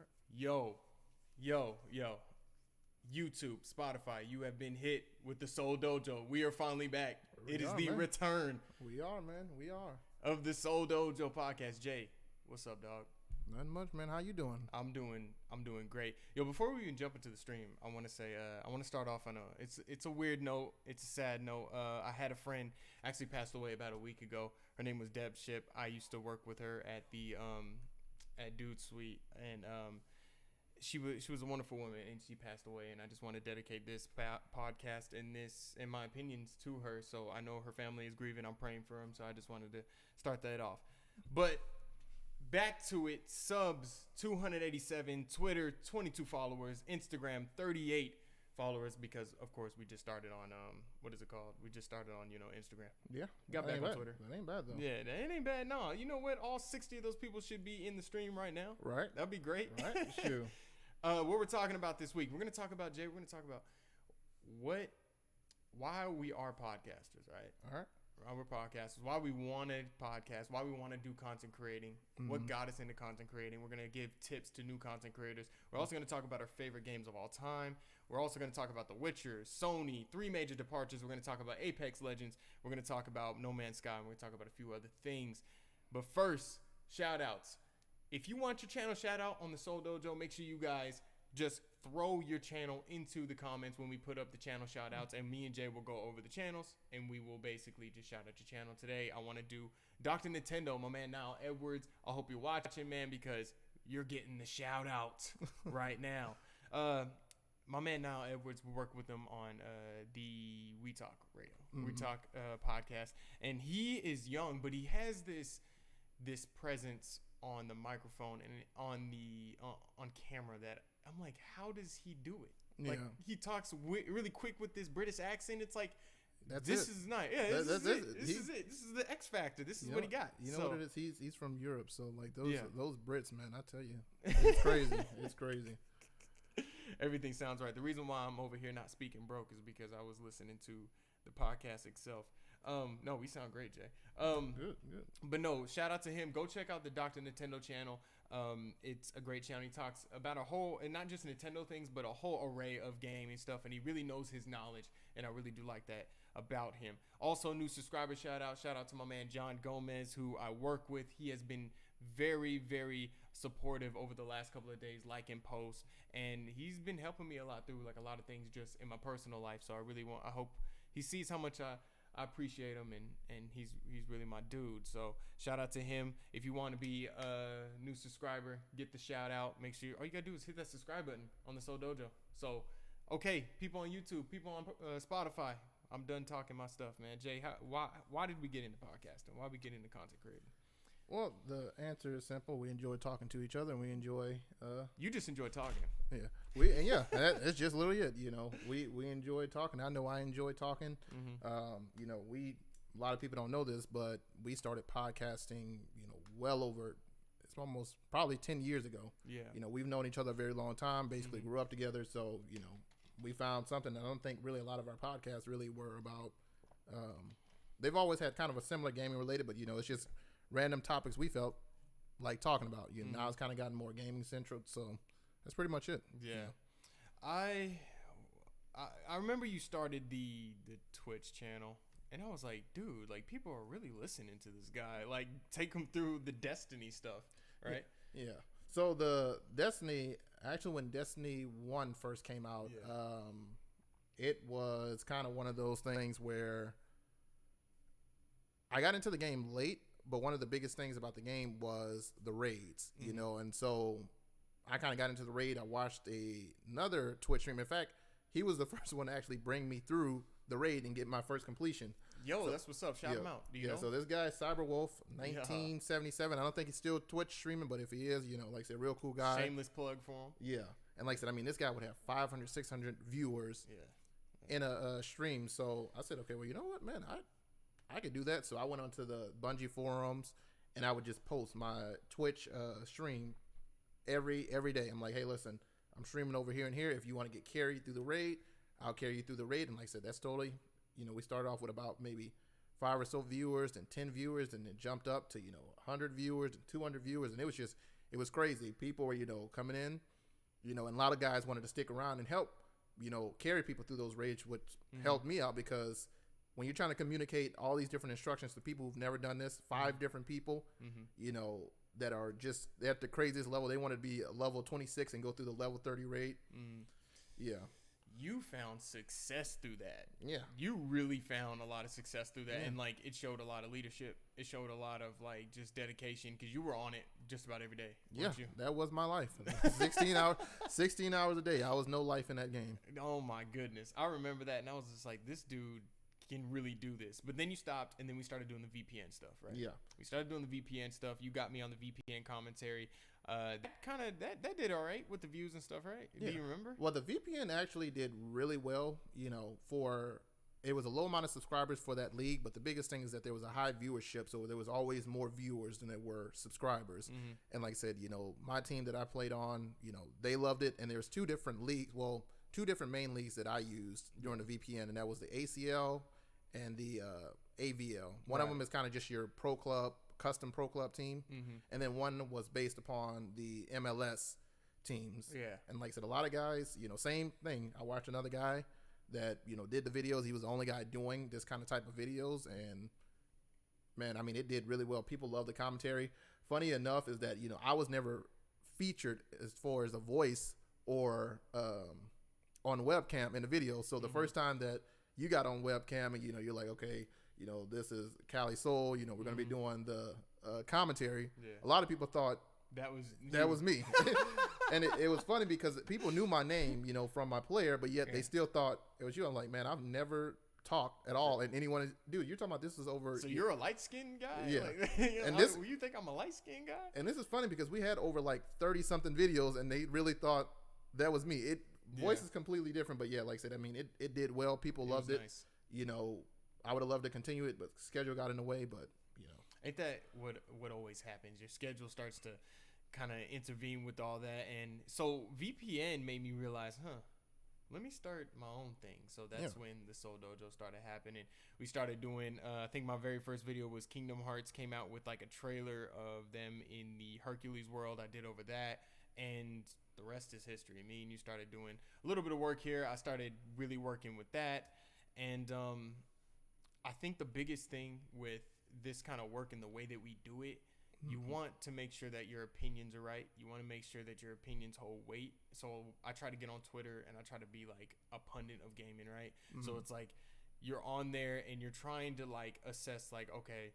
right. Yo. YouTube, Spotify, you have been hit with the Seoul Dojo. We are finally back. It is the return. We are, man. We are. Of the Seoul Dojo Podcast. Jay, what's up, dog? Nothing much, man. How you doing? I'm doing great. Yo, before we even jump into the stream, I want to say, I want to start off on it's a weird note. It's a sad note. I had a friend actually passed away about a week ago. Her name was Deb Ship. I used to work with her at the at Dude Suite, and she was a wonderful woman, and she passed away. And I just want to dedicate this podcast and my opinions to her. So I know her family is grieving. I'm praying for them. So I just wanted to start that off. But back to it. Subs 287, Twitter 22 followers, Instagram 38 followers, because of course we just started on what is it called? We just started on Instagram. Yeah, got back on Twitter. That ain't bad though. Yeah, that ain't bad. No, you know what? All 60 of those people should be in the stream right now. Right. That'd be great. Right. Sure. What we're talking about this week, we're going to talk about, Jay, we're going to talk about why we are podcasters, right? All right. Why we're podcasters, why we wanted podcasts, why we want to do content creating, what got us into content creating. We're going to give tips to new content creators. We're also going to talk about our favorite games of all time. We're also going to talk about The Witcher, Sony, 3 major departures. We're going to talk about Apex Legends. We're going to talk about No Man's Sky. And we're going to talk about a few other things. But first, shout outs. If you want your channel shout out on the Seoul Dojo, make sure you guys just throw your channel into the comments when we put up the channel shout outs, and me and Jay will go over the channels and we will basically just shout out your channel. Today I want to do Dr. Nintendo, my man Niall Edwards. I hope you're watching, man, because you're getting the shout out right now. My man Niall Edwards, we work with him on the We Talk Radio, We Talk podcast, and he is young, but he has this presence on the microphone and on camera that I'm like, how does he do it? Like, he talks really quick with this British accent. It's like, this is nice. Yeah, this is it. This is the X Factor. This is what he got. You know what it is? He's from Europe, so like those Brits, man, I tell you, it's crazy. It's crazy. Everything sounds right. The reason why I'm over here not speaking broke is because I was listening to the podcast itself. No, we sound great, Jay. Good. But no, shout out to him. Go check out the Dr. Nintendo channel. It's a great channel. He talks about a whole, and not just Nintendo things, but a whole array of gaming stuff. And he really knows his knowledge, and I really do like that about him. Also, new subscriber shout out. Shout out to my man John Gomez, who I work with. He has been very, very supportive over the last couple of days, liking posts, and he's been helping me a lot through like a lot of things just in my personal life. So I hope he sees how much I appreciate him, and he's really my dude. So shout out to him. If you want to be a new subscriber, get the shout out. Make sure all you gotta do is hit that subscribe button on the Seoul Dojo. So, okay, people on YouTube, people on Spotify, I'm done talking my stuff, man. Jay, why did we get into podcasting? Why we get into content creating? Well, the answer is simple. We enjoy talking to each other, and we enjoy. You just enjoy talking. Yeah, that's just literally it. We enjoy talking. I know I enjoy talking. A lot of people don't know this, but we started podcasting. Well over. It's almost probably 10 years ago. Yeah. We've known each other a very long time. Basically, grew up together. So we found something. I don't think really a lot of our podcasts really were about. They've always had kind of a similar gaming related, but it's just random topics we felt like talking about. Now it's kind of gotten more gaming central, so that's pretty much it. Yeah. I remember you started the Twitch channel, and I was like, dude, like people are really listening to this guy. Like, take them through the Destiny stuff, right? Yeah. So the Destiny, actually, when Destiny 1 first came out, it was kind of one of those things where I got into the game late. But one of the biggest things about the game was the raids, and so I kind of got into the raid. I watched another Twitch stream. In fact, he was the first one to actually bring me through the raid and get my first completion. Yo, that's what's up. Shout him out. Do you know? So this guy, Cyberwolf, 1977. I don't think he's still Twitch streaming, but if he is, like I said, real cool guy. Shameless plug for him. Yeah. And like I said, this guy would have 500, 600 viewers in a stream. So I said, okay, well, you know what, man, I could do that. So I went onto the Bungie forums, and I would just post my Twitch stream every day. I'm like, hey, listen, I'm streaming over here and here. If you want to get carried through the raid, I'll carry you through the raid. And like I said, that's totally, we started off with about maybe 5 or so viewers, then 10 viewers, and it jumped up to 100 viewers and 200 viewers, and it it was crazy. People were, coming in, and a lot of guys wanted to stick around and help, carry people through those raids, which helped me out because when you're trying to communicate all these different instructions to people who've never done this, 5 different people, that are just at the craziest level. They want to be a level 26 and go through the level 30 raid. Yeah. You found success through that. Yeah. You really found a lot of success through that. And like, it showed a lot of leadership. It showed a lot of like just dedication because you were on it just about every day. Yeah. You? That was my life. 16 hours a day. I was no life in that game. Oh my goodness. I remember that. And I was just like, this dude can really do this. But then you stopped and then we started doing the VPN stuff, right? Yeah. We started doing the VPN stuff. You got me on the VPN commentary. That did all right with the views and stuff, right? Yeah. Do you remember? Well, the VPN actually did really well, it was a low amount of subscribers for that league, but the biggest thing is that there was a high viewership, so there was always more viewers than there were subscribers. And like I said, my team that I played on, they loved it, and there's 2 different leagues, well, 2 different main leagues that I used during the VPN, and that was the ACL and the AVL. One of them is kind of just your pro club, custom pro club team, and then one was based upon the MLS teams. Yeah. And like I said, a lot of guys, same thing. I watched another guy that did the videos. He was the only guy doing this kind of type of videos, and man, I mean, it did really well. People love the commentary. Funny enough is that I was never featured as far as a voice or on webcam in the video. So the first time that you got on webcam and you're like, okay, this is Cali Soul, we're going to be doing the commentary. Yeah. A lot of people thought that was me. And it was funny because people knew my name, from my player, but yet they still thought it was you. I'm like, man, I've never talked at all. And anyone, dude, you're talking about this is over. So you're a light-skinned guy? Yeah. And you think I'm a light-skinned guy? And this is funny because we had over like 30-something videos and they really thought that was me. Voice is completely different, but yeah, like I said, I mean, it did well. People loved it. Nice. I would have loved to continue it, but schedule got in the way, but Ain't that what always happens? Your schedule starts to kind of intervene with all that. And so VPN made me realize, let me start my own thing. So that's when the Seoul Dojo started happening. We started doing, I think my very first video was Kingdom Hearts came out with like a trailer of them in the Hercules world. I did over that. And the rest is history. Me and you started doing a little bit of work here. I started really working with that. And I think the biggest thing with this kind of work and the way that we do it, you want to make sure that your opinions are right. You want to make sure that your opinions hold weight. So I try to get on Twitter and I try to be like a pundit of gaming, right? So it's like you're on there and you're trying to like assess like, okay,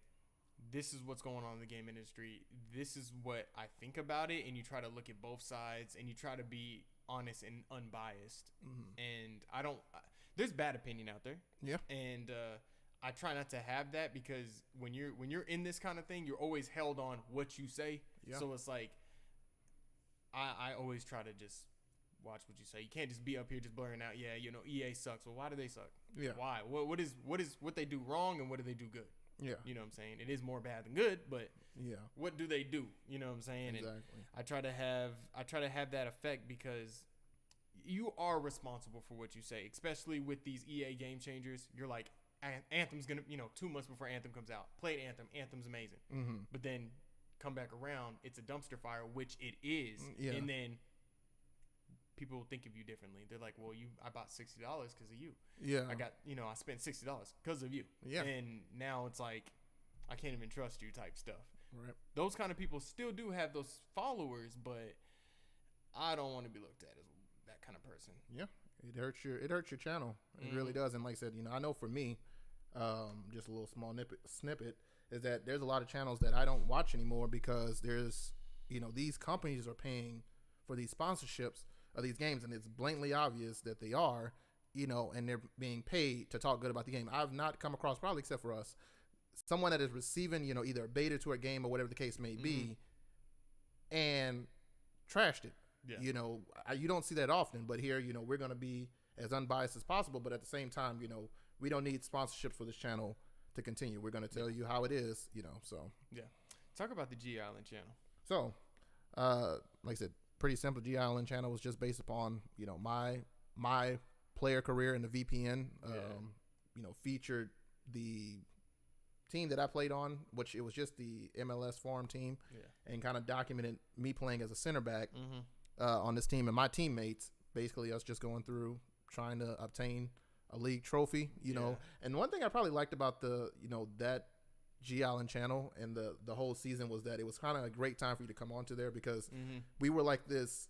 this is what's going on in the game industry. This is what I think about it. And you try to look at both sides and you try to be honest and unbiased. And there's bad opinion out there. Yeah. And I try not to have that because when you're in this kind of thing, you're always held on what you say. Yeah. So it's like I always try to just watch what you say. You can't just be up here just blurring out, EA sucks. Well, why do they suck? Yeah. Why? What they do wrong and what do they do good? Yeah. You know what I'm saying? It is more bad than good, but what do they do? You know what I'm saying? Exactly. And I try to have that effect because you are responsible for what you say, especially with these EA game changers. You're like, Anthem's gonna, 2 months before Anthem comes out, played Anthem. Anthem's amazing. But then come back around, it's a dumpster fire, which it is. And then people think of you differently. They're like, well, I bought $60 because of you. Yeah. I spent $60 because of you. Yeah. And now it's like, I can't even trust you type stuff. Right. Those kind of people still do have those followers, but I don't want to be looked at as that kind of person. Yeah. It hurts your channel. It really does. And like I said, I know for me, just a little small snippet is that there's a lot of channels that I don't watch anymore because there's, these companies are paying for these sponsorships of these games, and it's blatantly obvious that they are, and they're being paid to talk good about the game. I've not come across, probably except for us, someone that is receiving, either a beta to a game or whatever the case may be, and trashed it. Yeah. You don't see that often, but here, we're going to be as unbiased as possible. But at the same time, we don't need sponsorships for this channel to continue. We're going to tell you how it is, so. Yeah. Talk about the G Island channel. So, like I said, pretty simple. G Island channel was just based upon, my player career in the VPN, featured the team that I played on, which it was just the MLS farm team, and kind of documented me playing as a center back on this team, and my teammates, basically us just going through trying to obtain a league trophy, you know. And one thing I probably liked about the, you know, that G Island channel and the whole season was that it was kind of a great time for you to come onto there, because we were like this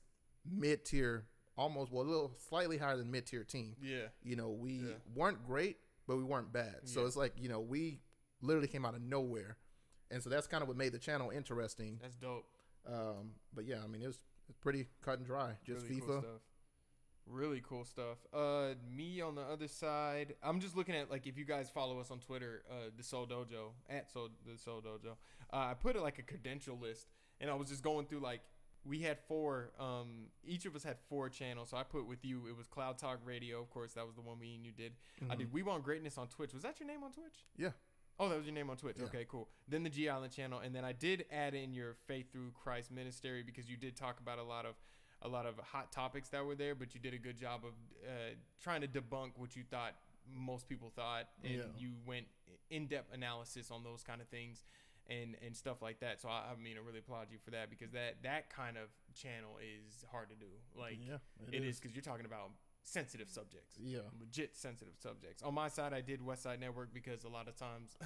mid-tier, almost, well, a little slightly higher than mid-tier team. You know, we weren't great, but we weren't bad. So it's like, you know, we literally came out of nowhere. And so that's kind of what made the channel interesting. That's dope. But yeah, I mean, it's pretty cut and dry. Just really FIFA. Cool stuff. Really cool stuff. Me on the other side, I'm just looking at, like, if you guys follow us on Twitter, the Seoul Dojo, the Seoul Dojo, I put like a credential list, and I was just going through, like, we had 4, each of us had 4 channels. So I put with you, it was Cloud Talk Radio. Of course, that was the one me and you did. I did We Want Greatness on Twitch. Was that your name on Twitch? Yeah. Oh, that was your name on Twitch. Yeah. Okay, cool. Then the G Island channel. And then I did add in your Faith Through Christ Ministry, because you did talk about a lot of hot topics that were there, but you did a good job of trying to debunk what you thought most people thought, and you went in-depth analysis on those kind of things and stuff like that. So I mean, I really applaud you for that, because that kind of channel is hard to do. Like, it is, because you're talking about sensitive subjects, legit sensitive subjects. On my side, I did West Side Network, because a lot of times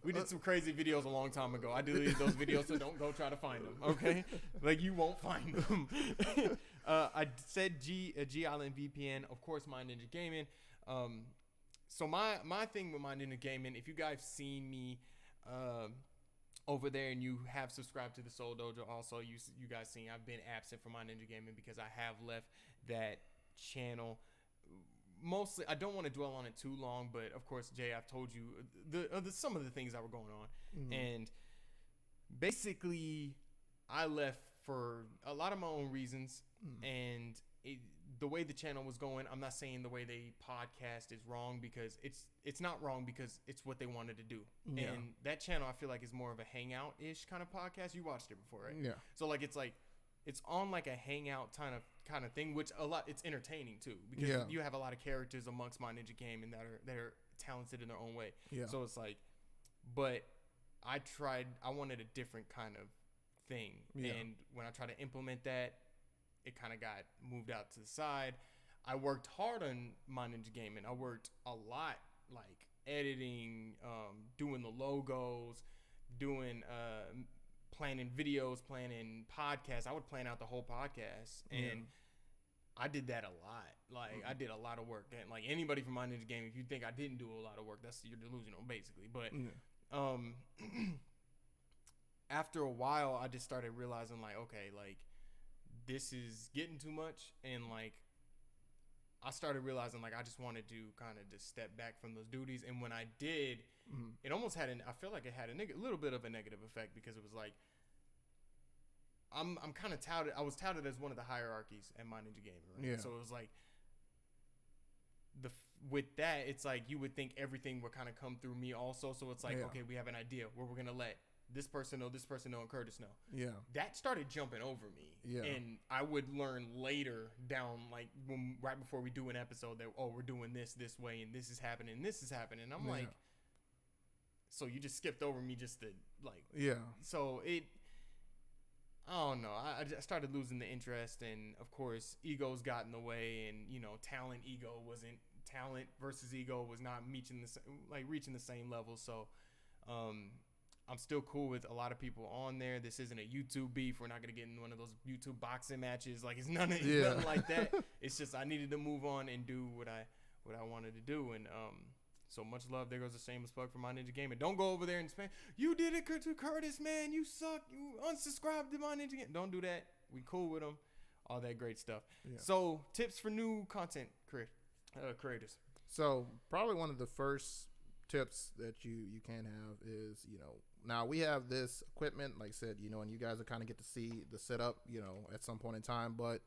we did some crazy videos a long time ago. I deleted those videos, so don't go try to find them, okay? Like, you won't find them. I said G Island VPN, of course, My Ninja Gaming. So my thing with My Ninja Gaming, if you guys seen me over there and you have subscribed to the Seoul Dojo, also you guys seen I've been absent from My Ninja Gaming, because I have left that channel. Mostly, I don't want to dwell on it too long, but of course, Jay, I've told you some of the things that were going on, and basically, I left for a lot of my own reasons, and the way the channel was going, I'm not saying the way they podcast is wrong, because it's not wrong, because it's what they wanted to do, and that channel I feel like is more of a hangout-ish kind of podcast. You watched it before, right? Yeah. So it's on like a hangout kind of thing, which it's entertaining too, because you have a lot of characters amongst My Ninja Gaming that are talented in their own way. Yeah. So it's like, but I wanted a different kind of thing, and when I tried to implement that, it kind of got moved out to the side. I worked hard on My Ninja Gaming. I worked a lot, like editing, doing the logos, doing planning videos, planning podcasts. I would plan out the whole podcast, and I did that a lot. Like, I did a lot of work, and like anybody from My Ninja Gaming, if you think I didn't do a lot of work, you're delusional, basically. But after a while, I just started realizing, like, okay, like, this is getting too much, and like, I started realizing, like, I just wanted to kind of just step back from those duties. And when I did, it almost had I feel like it had a little bit of a negative effect, because it was like, I'm kind of touted. I was touted as one of the hierarchies at My Ninja Gaming, right? Yeah. So it was like, with that, it's like you would think everything would kind of come through me also. So it's like, okay, we have an idea where we're gonna let this person know, and Curtis know. Yeah. That started jumping over me. Yeah. And I would learn later down, like, right before we do an episode, that, we're doing this way, and this is happening, and this is happening. And I'm like, so you just skipped over me just to, like. Yeah. So I don't know. I started losing the interest, and of course, egos got in the way, and talent versus ego was not reaching the same level. So, I'm still cool with a lot of people on there. This isn't a YouTube beef. We're not gonna get in one of those YouTube boxing matches. Like, it's nothing like that. It's just I needed to move on and do what I wanted to do, and so much love. There goes a shameless plug for My Ninja Gaming. Don't go over there and spam. You did it to Curtis, man. You suck. You unsubscribed to My Ninja Gaming. Don't do that. We cool with them. All that great stuff. Yeah. So, tips for new content creators. So, probably one of the first tips that you can have is, now we have this equipment, like I said, and you guys will kind of get to see the setup, at some point in time, but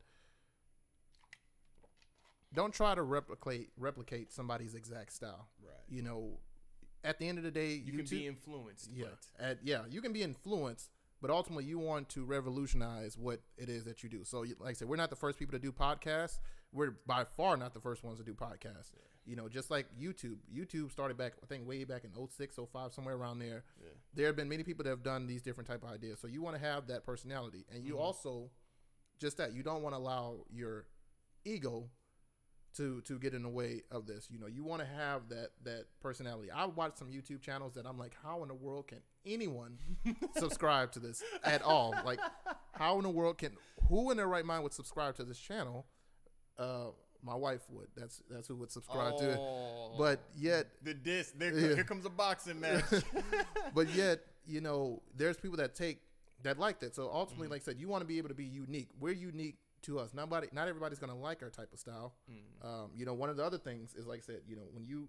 don't try to replicate somebody's exact style. Right. At the end of the day, you can be influenced. Yeah. You can be influenced, but ultimately you want to revolutionize what it is that you do. So, like I said, we're not the first people to do podcasts. we're by far not the first ones to do podcasts. Yeah. You know, just like YouTube. YouTube started back, I think, way back in 06, 05, somewhere around there. Yeah. There have been many people that have done these different type of ideas. So you want to have that personality. And you also, just that, you don't want to allow your ego to get in the way of this. You know, you want to have that personality. I watch some YouTube channels that I'm like, how in the world can anyone subscribe to this at all? Like, how in the world who in their right mind would subscribe to this channel? My wife would. That's who would subscribe to it. But yet here comes a boxing match. But yet, you know, there's people that like that. So ultimately, like I said, you want to be able to be unique. We're unique to us. Not everybody's going to like our type of style. You know, one of the other things is, like I said, you know, when you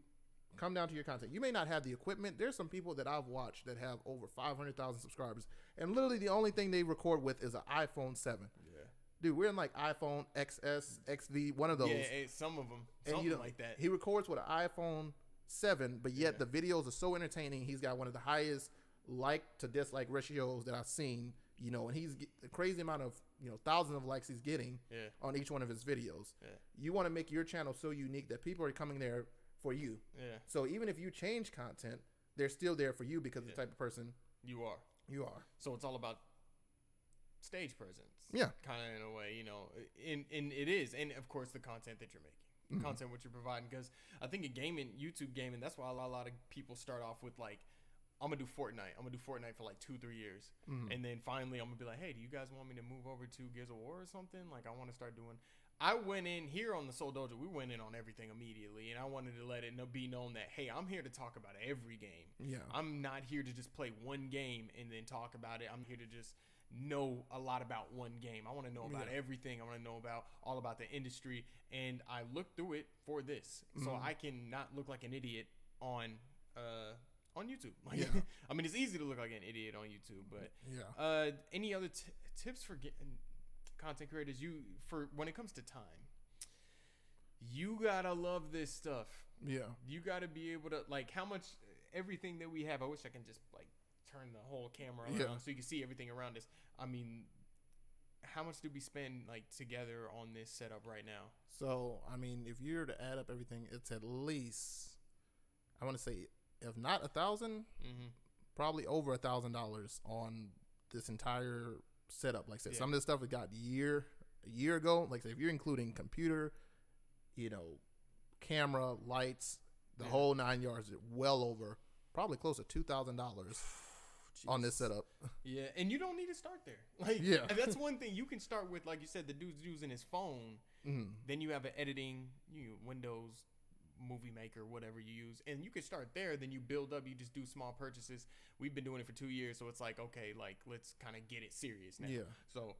come down to your content, you may not have the equipment. There's some people that I've watched that have over 500,000 subscribers, and literally the only thing they record with is an iPhone 7. Yeah. Dude, we're in like iPhone XS, XV, one of those. Yeah, some of them. Something you know, like that. He records with an iPhone 7, but yet the videos are so entertaining. He's got one of the highest like to dislike ratios that I've seen, you know, and he's a crazy amount of, you know, thousands of likes he's getting on each one of his videos. Yeah. You want to make your channel so unique that people are coming there for you. Yeah. So even if you change content, they're still there for you because of the type of person you are. So it's all about stage presence. Yeah. Kind of in a way, you know, and it is. And of course the content that you're making, content what you're providing. Because I think in gaming, YouTube gaming, that's why a lot of people start off with like, I'm going to do Fortnite for like 2-3 years. And then finally I'm going to be like, hey, do you guys want me to move over to Gears of War or something? Like I want to start doing. I went in here on the Seoul Dojo. We went in on everything immediately. And I wanted to let it be known that, hey, I'm here to talk about every game. Yeah. I'm not here to just play one game and then talk about it. I'm here to just know a lot about one game. I want to know about everything. I want to know all about the industry. And I looked through it for this. So I can not look like an idiot on YouTube. Like, I mean, it's easy to look like an idiot on YouTube, but any other tips for content creators? For when it comes to time, you gotta love this stuff. Yeah, you gotta be able to, like, how much everything that we have. I wish I can just like turn the whole camera around so you can see everything around us. I mean, how much do we spend like together on this setup right now? So, I mean, if you're to add up everything, it's at least, I want to say, if not 1,000, probably over $1,000 on this entire setup. Like I said, some of this stuff we got a year ago. Like I said, if you're including computer, you know, camera, lights, the whole 9 yards, well over, probably close to $2,000 on this setup. Yeah, and you don't need to start there. Like, and that's one thing you can start with. Like you said, the dude's using his phone. Then you have an editing, Windows Movie Maker, whatever you use, and you can start there. Then you build up. You just do small purchases. We've been doing it for 2 years, so it's like, okay, like let's kind of get it serious now. Yeah. So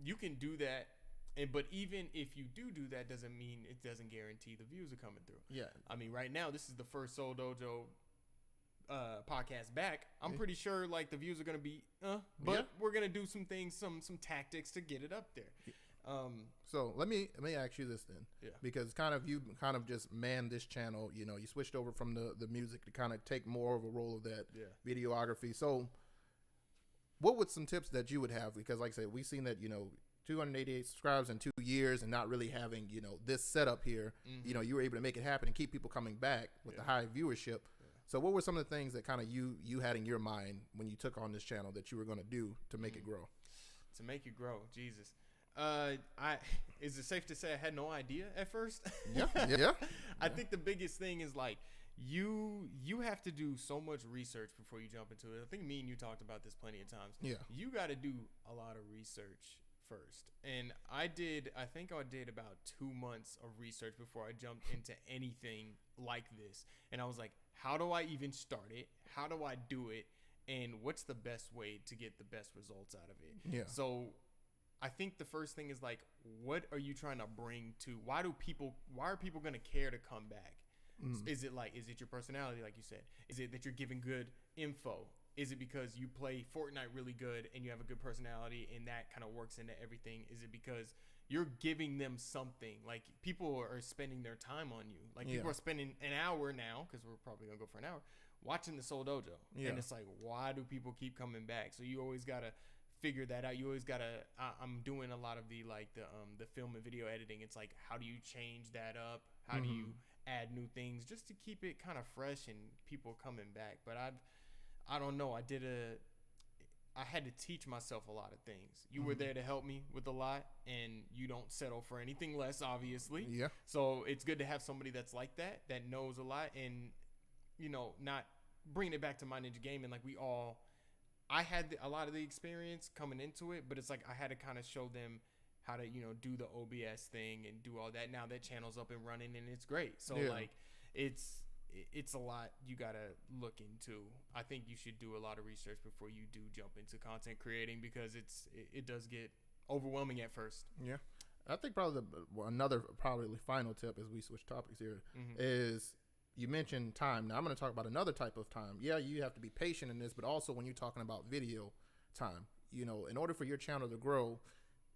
you can do that, but even if you do that, doesn't mean it doesn't guarantee the views are coming through. Yeah. I mean, right now this is the first Seoul Dojo podcast back. I'm pretty sure like the views are gonna be, but we're gonna do some things, some tactics to get it up there. So let me ask you this then, because you just manned this channel. You know, you switched over from the music to kind of take more of a role of that videography. So what would some tips that you would have? Because like I said, we've seen that, 288 subscribers in 2 years and not really having, this setup here, you were able to make it happen and keep people coming back with the high viewership. So what were some of the things that kind of you had in your mind when you took on this channel that you were going to do to make it grow? To make it grow, Jesus. Is it safe to say I had no idea at first? Yeah. I think the biggest thing is like you have to do so much research before you jump into it. I think me and you talked about this plenty of times. Yeah. You got to do a lot of research first. And I think I did about 2 months of research before I jumped into anything like this. And I was like, how do I even start it? How do I do it? And what's the best way to get the best results out of it? Yeah. So I think the first thing is like, what are you trying to bring to? Why are people going to care to come back? Is it your personality, like you said? Is it that you're giving good info? Is it because you play Fortnite really good and you have a good personality and that kind of works into everything? Is it because you're giving them something? Like, people are spending their time on you. Like, people are spending an hour now, because we're probably going to go for an hour, watching the Seoul Dojo. Yeah. And it's like, why do people keep coming back? So you always got to figure that out. You always gotta. I'm doing a lot of the film and video editing. It's like, how do you change that up? How do you add new things just to keep it kind of fresh and people coming back? But I don't know. I had to teach myself a lot of things. You were there to help me with a lot, and you don't settle for anything less, obviously. Yeah. So it's good to have somebody that's like that knows a lot, and not bringing it back to my ninja gaming. Like I had a lot of the experience coming into it, but it's like I had to kind of show them how to do the OBS thing and do all that. Now that channel's up and running, and it's great. So like it's a lot you gotta look into. I think you should do a lot of research before you do jump into content creating, because it does get overwhelming at first. Yeah, I think probably another final tip as we switch topics here is, you mentioned time. Now I'm going to talk about another type of time. Yeah, you have to be patient in this, but also when you're talking about video time, in order for your channel to grow,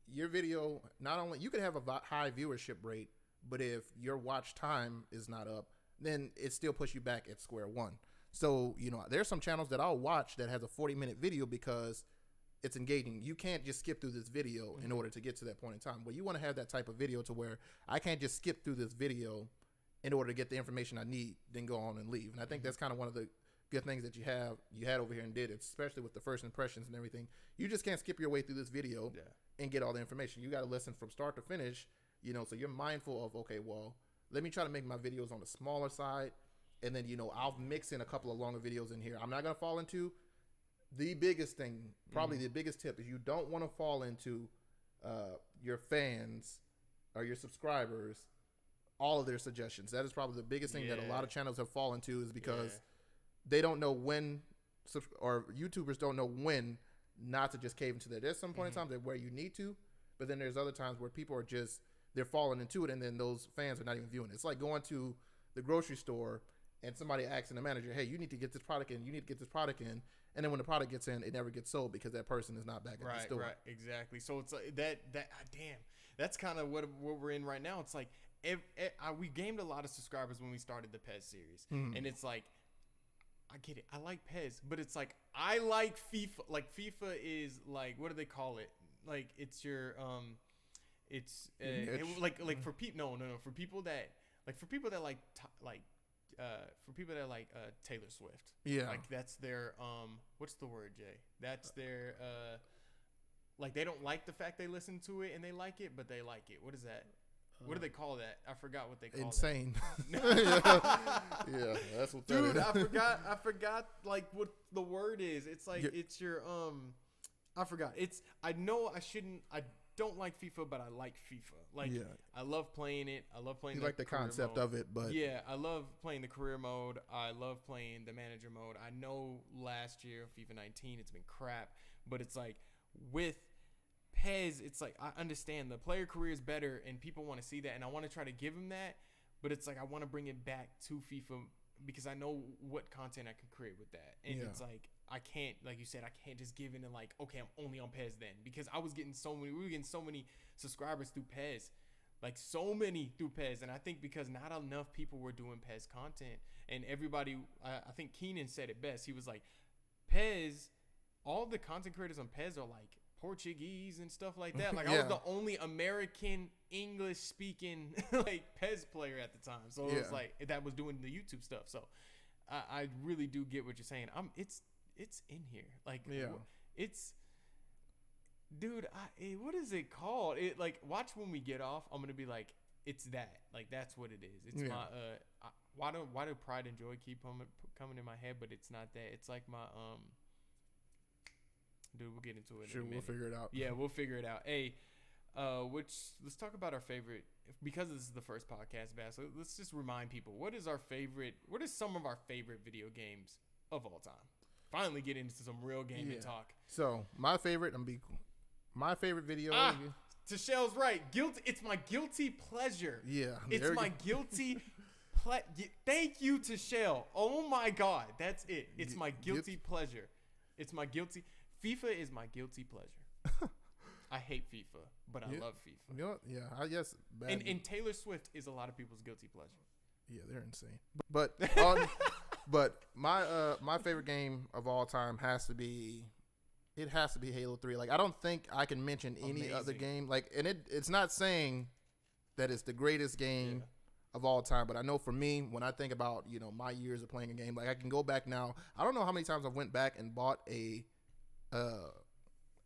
your video, not only you could have a high viewership rate, but if your watch time is not up, then it still puts you back at square one. So, there's some channels that I'll watch that has a 40-minute video because it's engaging. You can't just skip through this video in order to get to that point in time. Well, you want to have that type of video to where I can't just skip through this video in order to get the information I need, then go on and leave. And I think that's kind of one of the good things that you had over here and did, especially with the first impressions and everything. You just can't skip your way through this video and get all the information. You got to listen from start to finish, so you're mindful of, okay, well, let me try to make my videos on the smaller side, and then, I'll mix in a couple of longer videos in here. I'm not going to fall into the biggest thing, probably the biggest tip is you don't want to fall into your fans or your subscribers, all of their suggestions. That is probably the biggest thing that a lot of channels have fallen to, is because they don't know when, or YouTubers don't know when not to just cave into that. There's some point in time where you need to, but then there's other times where people are they're falling into it, and then those fans are not even viewing it. It's like going to the grocery store and somebody asking the manager, hey, you need to get this product in, and then when the product gets in, it never gets sold because that person is not back at the store. Right, exactly. So it's like damn, that's kind of what we're in right now. It's like we gained a lot of subscribers when we started the PES series, and it's like, I get it, I like PES, but it's like, I like FIFA. Like FIFA is like, what do they call it? Like it's your like for people for people that like Taylor Swift. Yeah. Like that's their what's the word, Jay? That's their like, they don't like the fact they listen to it and they like it, but they like it. What is that? What do they call that? I forgot what they call insane. That. Yeah, that's what that is. I forgot like what the word is. It's like it's your I forgot. I don't like FIFA, but I like FIFA. Like, I love playing it. I love playing. You like the concept of it, but I love playing the career mode. I love playing the manager mode. I know last year FIFA 19, it's been crap, but it's like with PES, it's like, I understand the player career is better, and people want to see that, and I want to try to give them that, but it's like I want to bring it back to FIFA because I know what content I can create with that, and it's like, I can't, like you said, I can't just give in and like, okay, I'm only on PES then, because we were getting so many subscribers through PES, like so many through PES, and I think because not enough people were doing PES content, and everybody, I think Keenan said it best. He was like, PES, all the content creators on PES are like Portuguese and stuff like that. Like I was the only American English speaking like PES player at the time, so it was like that was doing the YouTube stuff. So I really do get what you're saying. It's in here. Like, it's, dude, what is it called? It, like, watch when we get off, I'm going to be like, it's that. Like, that's what it is. It's my, why do pride and joy keep coming in my head, but it's not that. It's like my, dude, we'll get into it. Sure, we'll figure it out. Yeah, we'll figure it out. Hey, let's talk about our favorite, because this is the first podcast, Bass, so let's just remind people, what is some of our favorite video games of all time? Finally get into some real gaming talk. So my favorite video. Tashel's right. It's my guilty pleasure. Yeah, it's my guilty Thank you, Tashel. Oh my God, that's it. It's my guilty pleasure. It's my guilty. FIFA is my guilty pleasure. I hate FIFA, but I love FIFA. You know what? Yeah, I guess. And Taylor Swift is a lot of people's guilty pleasure. Yeah, they're insane. But my favorite game of all time has to be It has to be Halo 3. Like, I don't think I can mention any other game. Like, and it's not saying that it's the greatest game of all time, but I know for me, when I think about, you know, my years of playing a game, like I can go back now. I don't know how many times I went back and bought a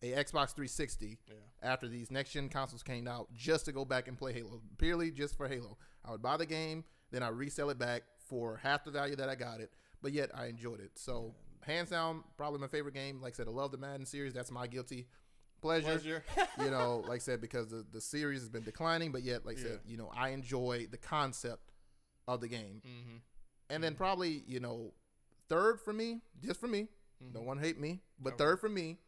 Xbox 360 after these next gen consoles came out just to go back and play Halo, purely just for Halo. I would buy the game, then I resell it back for half the value that I got it, but yet I enjoyed it. So hands down, probably my favorite game. Like I said, I love the Madden series. That's my guilty pleasure. You know, like I said, because the series has been declining, but yet, like I said, you know, I enjoy the concept of the game. And then probably, you know, third for me, just for me, don't want to hate me, but third for me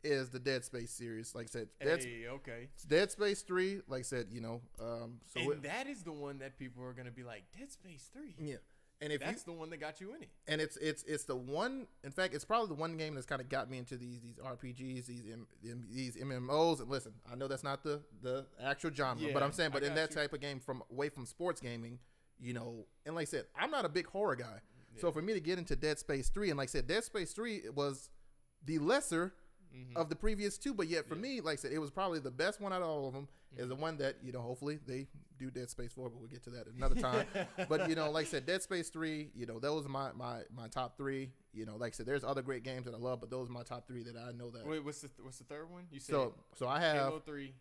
is the Dead Space series. Like I said, it's Dead Space 3. Like I said, you know, and that is the one that people are gonna be like, Dead Space 3. Yeah, and if that's the one that got you in it. And it's the one. In fact, it's probably the one game that's kind of got me into these RPGs, these MMOs. And listen, I know that's not the actual genre, but I'm saying, but in that type of game, away from sports gaming, you know, and like I said, I'm not a big horror guy. So for me to get into Dead Space 3, and like I said, Dead Space 3 was the lesser of the previous two, but yet for me, like I said, it was probably the best one out of all of them. Is the one that, you know, hopefully they do Dead Space 4, but we'll get to that another time. But, you know, like I said, Dead Space 3, you know, those are my top three. You know, like I said, there's other great games that I love, but those are my top three that I know that. Wait, what's the third one? You said so I have Halo 3,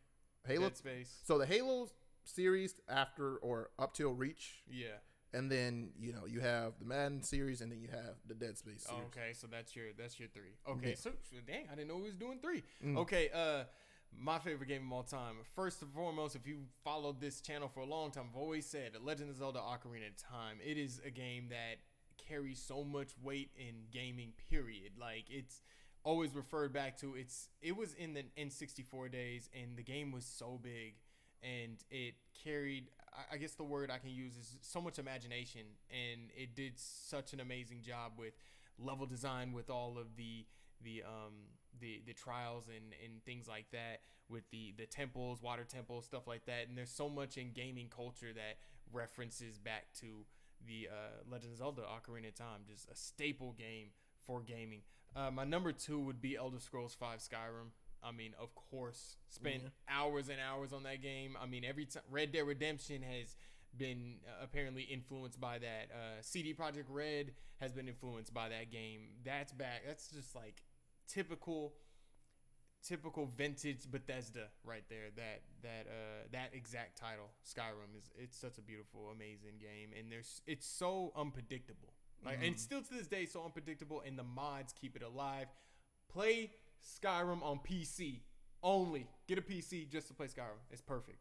Dead Space. So the Halo series after or up till Reach. Yeah. And then, you know, you have the Madden series, and then you have the Dead Space series. Okay, so that's your three. Okay, so dang, I didn't know we was doing three. Okay, my favorite game of all time. First and foremost, if you followed this channel for a long time, I've always said Legend of Zelda: Ocarina of Time. It is a game that carries so much weight in gaming, period. Like, it's always referred back to. It was in the N64 days, and the game was so big, and it carried, I guess the word I can use is so much imagination, and it did such an amazing job with level design, with all of the trials and things like that, with the temples, water temples, stuff like that. And there's so much in gaming culture that references back to the Legend of Zelda: Ocarina of Time, just a staple game for gaming. My number 2 would be Elderscrolls V Skyrim. I mean, of course, spent hours and hours on that game. I mean, every time Red Dead Redemption has been apparently influenced by that. CD Projekt Red has been influenced by that game. That's back. That's just like typical vintage Bethesda right there. That exact title, Skyrim, it's such a beautiful, amazing game, and it's so unpredictable. Like, and still to this day, so unpredictable, and the mods keep it alive. Play Skyrim on PC only. Get a PC just to play Skyrim. It's perfect.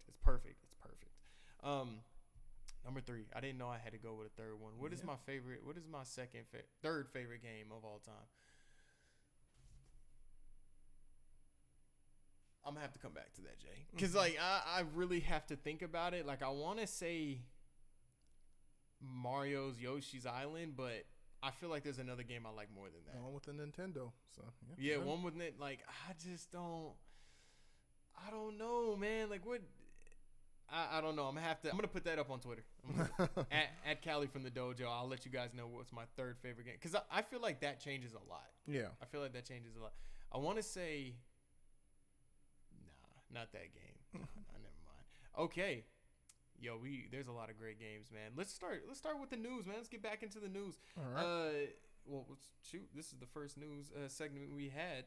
Number 3. I didn't know I had to go with a third one. What is my favorite? What is my third favorite game of all time? I'm gonna have to come back to that, Jay, because like I really have to think about it. Like, I want to say Mario's Yoshi's Island, but I feel like there's another game I like more than that. One with the Nintendo. So yeah, one with it. Like, I don't know, man. Like, what? I don't know. I'm gonna put that up on Twitter. at Callie from the Dojo. I'll let you guys know what's my third favorite game, because I feel like that changes a lot. Yeah, I feel like that changes a lot. I want to say, not that game. Never mind. Okay. Yo, there's a lot of great games, man. Let's start with the news, man. Let's get back into the news. All right. Well, shoot, this is the first news segment we had.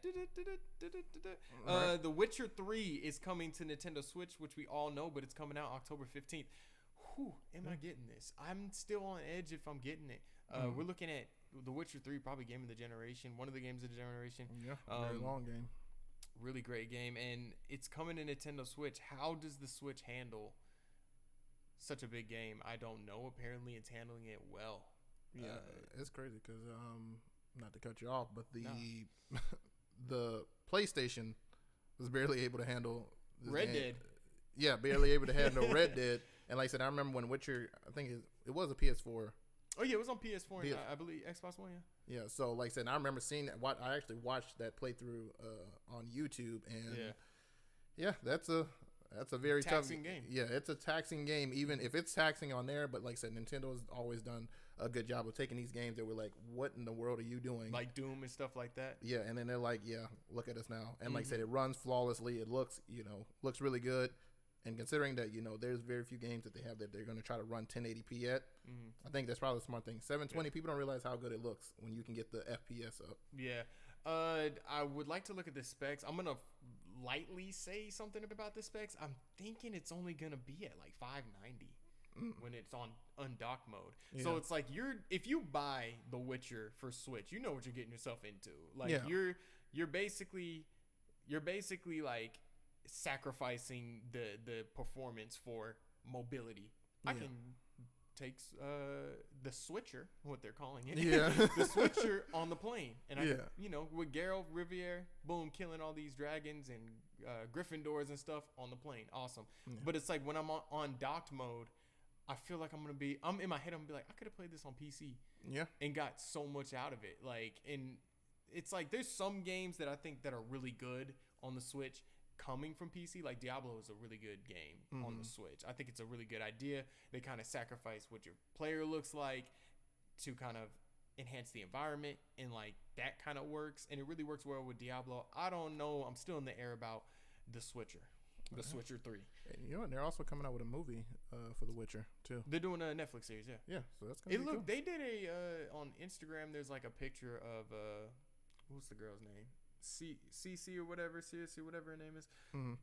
Right. The Witcher 3 is coming to Nintendo Switch, which we all know, but it's coming out October 15th. Whew, am I getting this? I'm still on edge if I'm getting it. We're looking at The Witcher 3, probably game of the generation, one of the games of the generation. Yeah, very long game. Really great game, and it's coming to Nintendo Switch. How does the Switch handle such a big game? I don't know. Apparently, it's handling it well. Yeah, it's crazy because not to cut you off, but the PlayStation was barely able to handle Red Dead. Yeah, barely able to handle Red Dead. And like I said, I remember when Witcher, I think it was a PS4. Oh yeah, it was on PS4. I believe Xbox One. Yeah. Yeah. So like I said, I remember seeing that. I actually watched that playthrough on YouTube, and yeah, that's a very taxing tough game. Yeah, it's a taxing game, even if it's taxing on there. But like I said, Nintendo has always done a good job of taking these games that were like, what in the world are you doing? Like Doom and stuff like that. Yeah, and then they're like, yeah, look at us now. And like I said, it runs flawlessly. It looks, looks really good. And considering that, there's very few games that they have that they're going to try to run 1080p at, I think that's probably a smart thing. 720, people don't realize how good it looks when you can get the FPS up. Yeah. I would like to look at the specs. I'm going to lightly say something about the specs. I'm thinking it's only going to be at like 590 when it's on undocked mode. Yeah. So it's like if you buy The Witcher for Switch, you know what you're getting yourself into. Like you're basically like sacrificing the performance for mobility. I can take the switcher, what they're calling it, the switcher on the plane, and I with Geralt, Riviere, boom, killing all these dragons and Gryffindors and stuff on the plane, awesome. But it's like when I'm on docked mode, I feel like I'm in my head, I'm gonna be like, I could have played this on PC, and got so much out of it. Like, and it's like there's some games that I think that are really good on the Switch coming from PC. Like Diablo is a really good game on the Switch. I think it's a really good idea. They kind of sacrifice what your player looks like to kind of enhance the environment, and like that kind of works, and it really works well with Diablo. I don't know. I'm still in the air about the Switcher. The Switcher 3. And and they're also coming out with a movie for The Witcher too. They're doing a Netflix series, Yeah, so that's gonna be cool. They did on Instagram. There's like a picture of what's the girl's name? CC or whatever, CC, whatever her name is.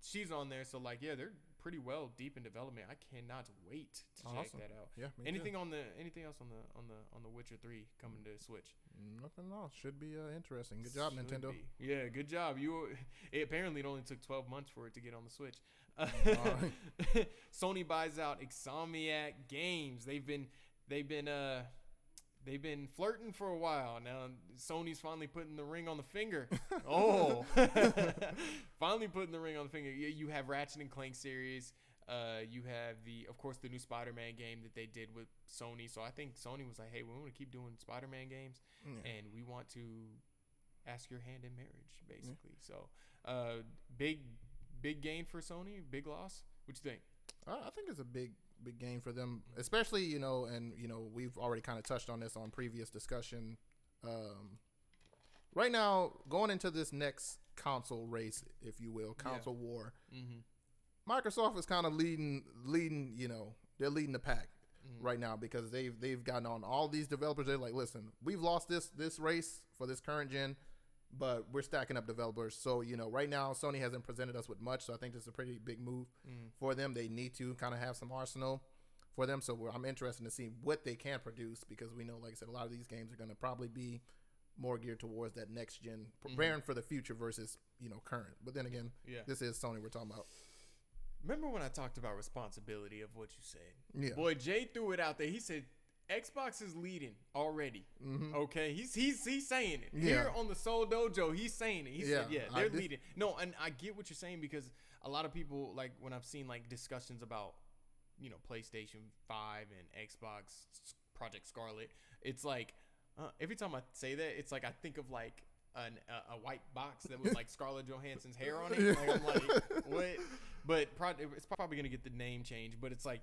She's on there, so like, yeah, they're pretty well deep in development. I cannot wait to check that out. Yeah, anything else on the Witcher 3 coming to Switch? Nothing else. Should be interesting. Good job, Nintendo. Yeah, good job. Apparently it only took 12 months for it to get on the Switch. Sony buys out Insomniac Games. They've been flirting for a while. Now Sony's finally putting the ring on the finger. Finally putting the ring on the finger. You have Ratchet and Clank series. You have of course, the new Spider-Man game that they did with Sony. So I think Sony was like, hey, we want to keep doing Spider-Man games, and we want to ask your hand in marriage, basically. So big gain for Sony, big loss. What you think? I think it's a big game for them, especially, and we've already kind of touched on this on previous discussion. Right now, going into this next console race, if you will, console war, Microsoft is kind of leading, they're leading the pack right now, because they've gotten on all these developers. They're like, listen, we've lost this race for this current gen, but we're stacking up developers. So, right now, Sony hasn't presented us with much. So I think this is a pretty big move for them. They need to kind of have some arsenal for them. So I'm interested to see what they can produce, because we know, like I said, a lot of these games are going to probably be more geared towards that next gen, preparing for the future versus, current. But then again, this is Sony we're talking about. Remember when I talked about responsibility of what you said? Yeah. Boy, Jay threw it out there. He said, Xbox is leading already. Okay, he's saying it here on the Seoul Dojo. He's saying it. He said, they're leading. No, and I get what you're saying, because a lot of people, like when I've seen like discussions about PlayStation 5 and Xbox Project Scarlet, it's like every time I say that, it's like I think of like a white box that was like Scarlett Johansson's hair on it. Like, I'm like, what? But it's probably gonna get the name change. But it's like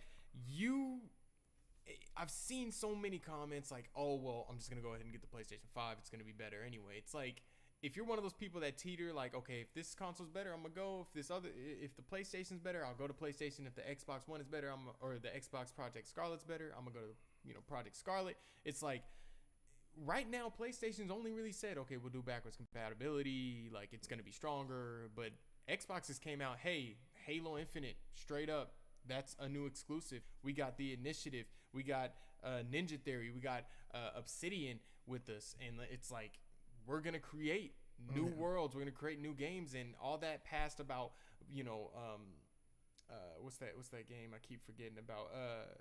I've seen so many comments like, oh, well, I'm just going to go ahead and get the PlayStation 5. It's going to be better anyway. It's like, if you're one of those people that teeter like, okay, if this console's better, I'm going to go. If the PlayStation's better, I'll go to PlayStation. If the Xbox One is better, or the Xbox Project Scarlet's better, I'm going to go to, Project Scarlet. It's like, right now, PlayStation's only really said, okay, we'll do backwards compatibility. Like, it's going to be stronger. But Xbox just came out, hey, Halo Infinite, straight up. That's a new exclusive. We got the Initiative. We got Ninja Theory. We got Obsidian with us. And it's like, we're going to create new worlds. We're going to create new games. And all that past about, what's that game I keep forgetting about?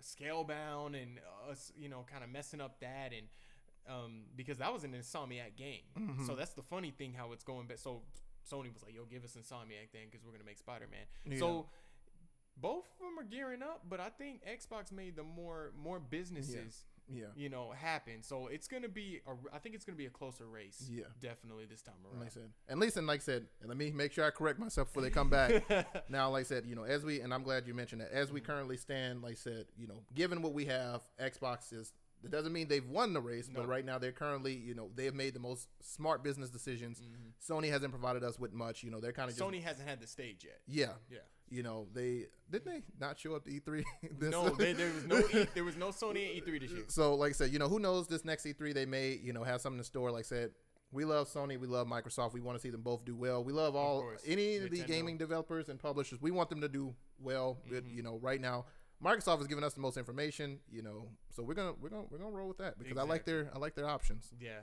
Scalebound, and us, kind of messing up that. And because that was an Insomniac game. So that's the funny thing, how it's going back. So Sony was like, yo, give us Insomniac then, because we're going to make Spider-Man. So both of them are gearing up, but I think Xbox made the more businesses, happen. So it's gonna be, I think it's gonna be a closer race. Yeah, definitely this time around. Like I said, and let me make sure I correct myself before they come back. Now, like I said, and I'm glad you mentioned that. As we currently stand, like I said, given what we have, Xbox is It doesn't mean they've won the race, No. but right now they're currently, they have made the most smart business decisions. Sony hasn't provided us with much. They're kind of just... Sony hasn't had the stage yet. Yeah. Yeah. They not show up to E3? No, there was no Sony at E3 this year. So, like I said, who knows, this next E3 they may, have something in store. Like I said, we love Sony, we love Microsoft. We want to see them both do well. We love any of the gaming developers and publishers. We want them to do well. Right now, Microsoft has given us the most information, so we're gonna roll with that because Exactly. I like their options. Yeah.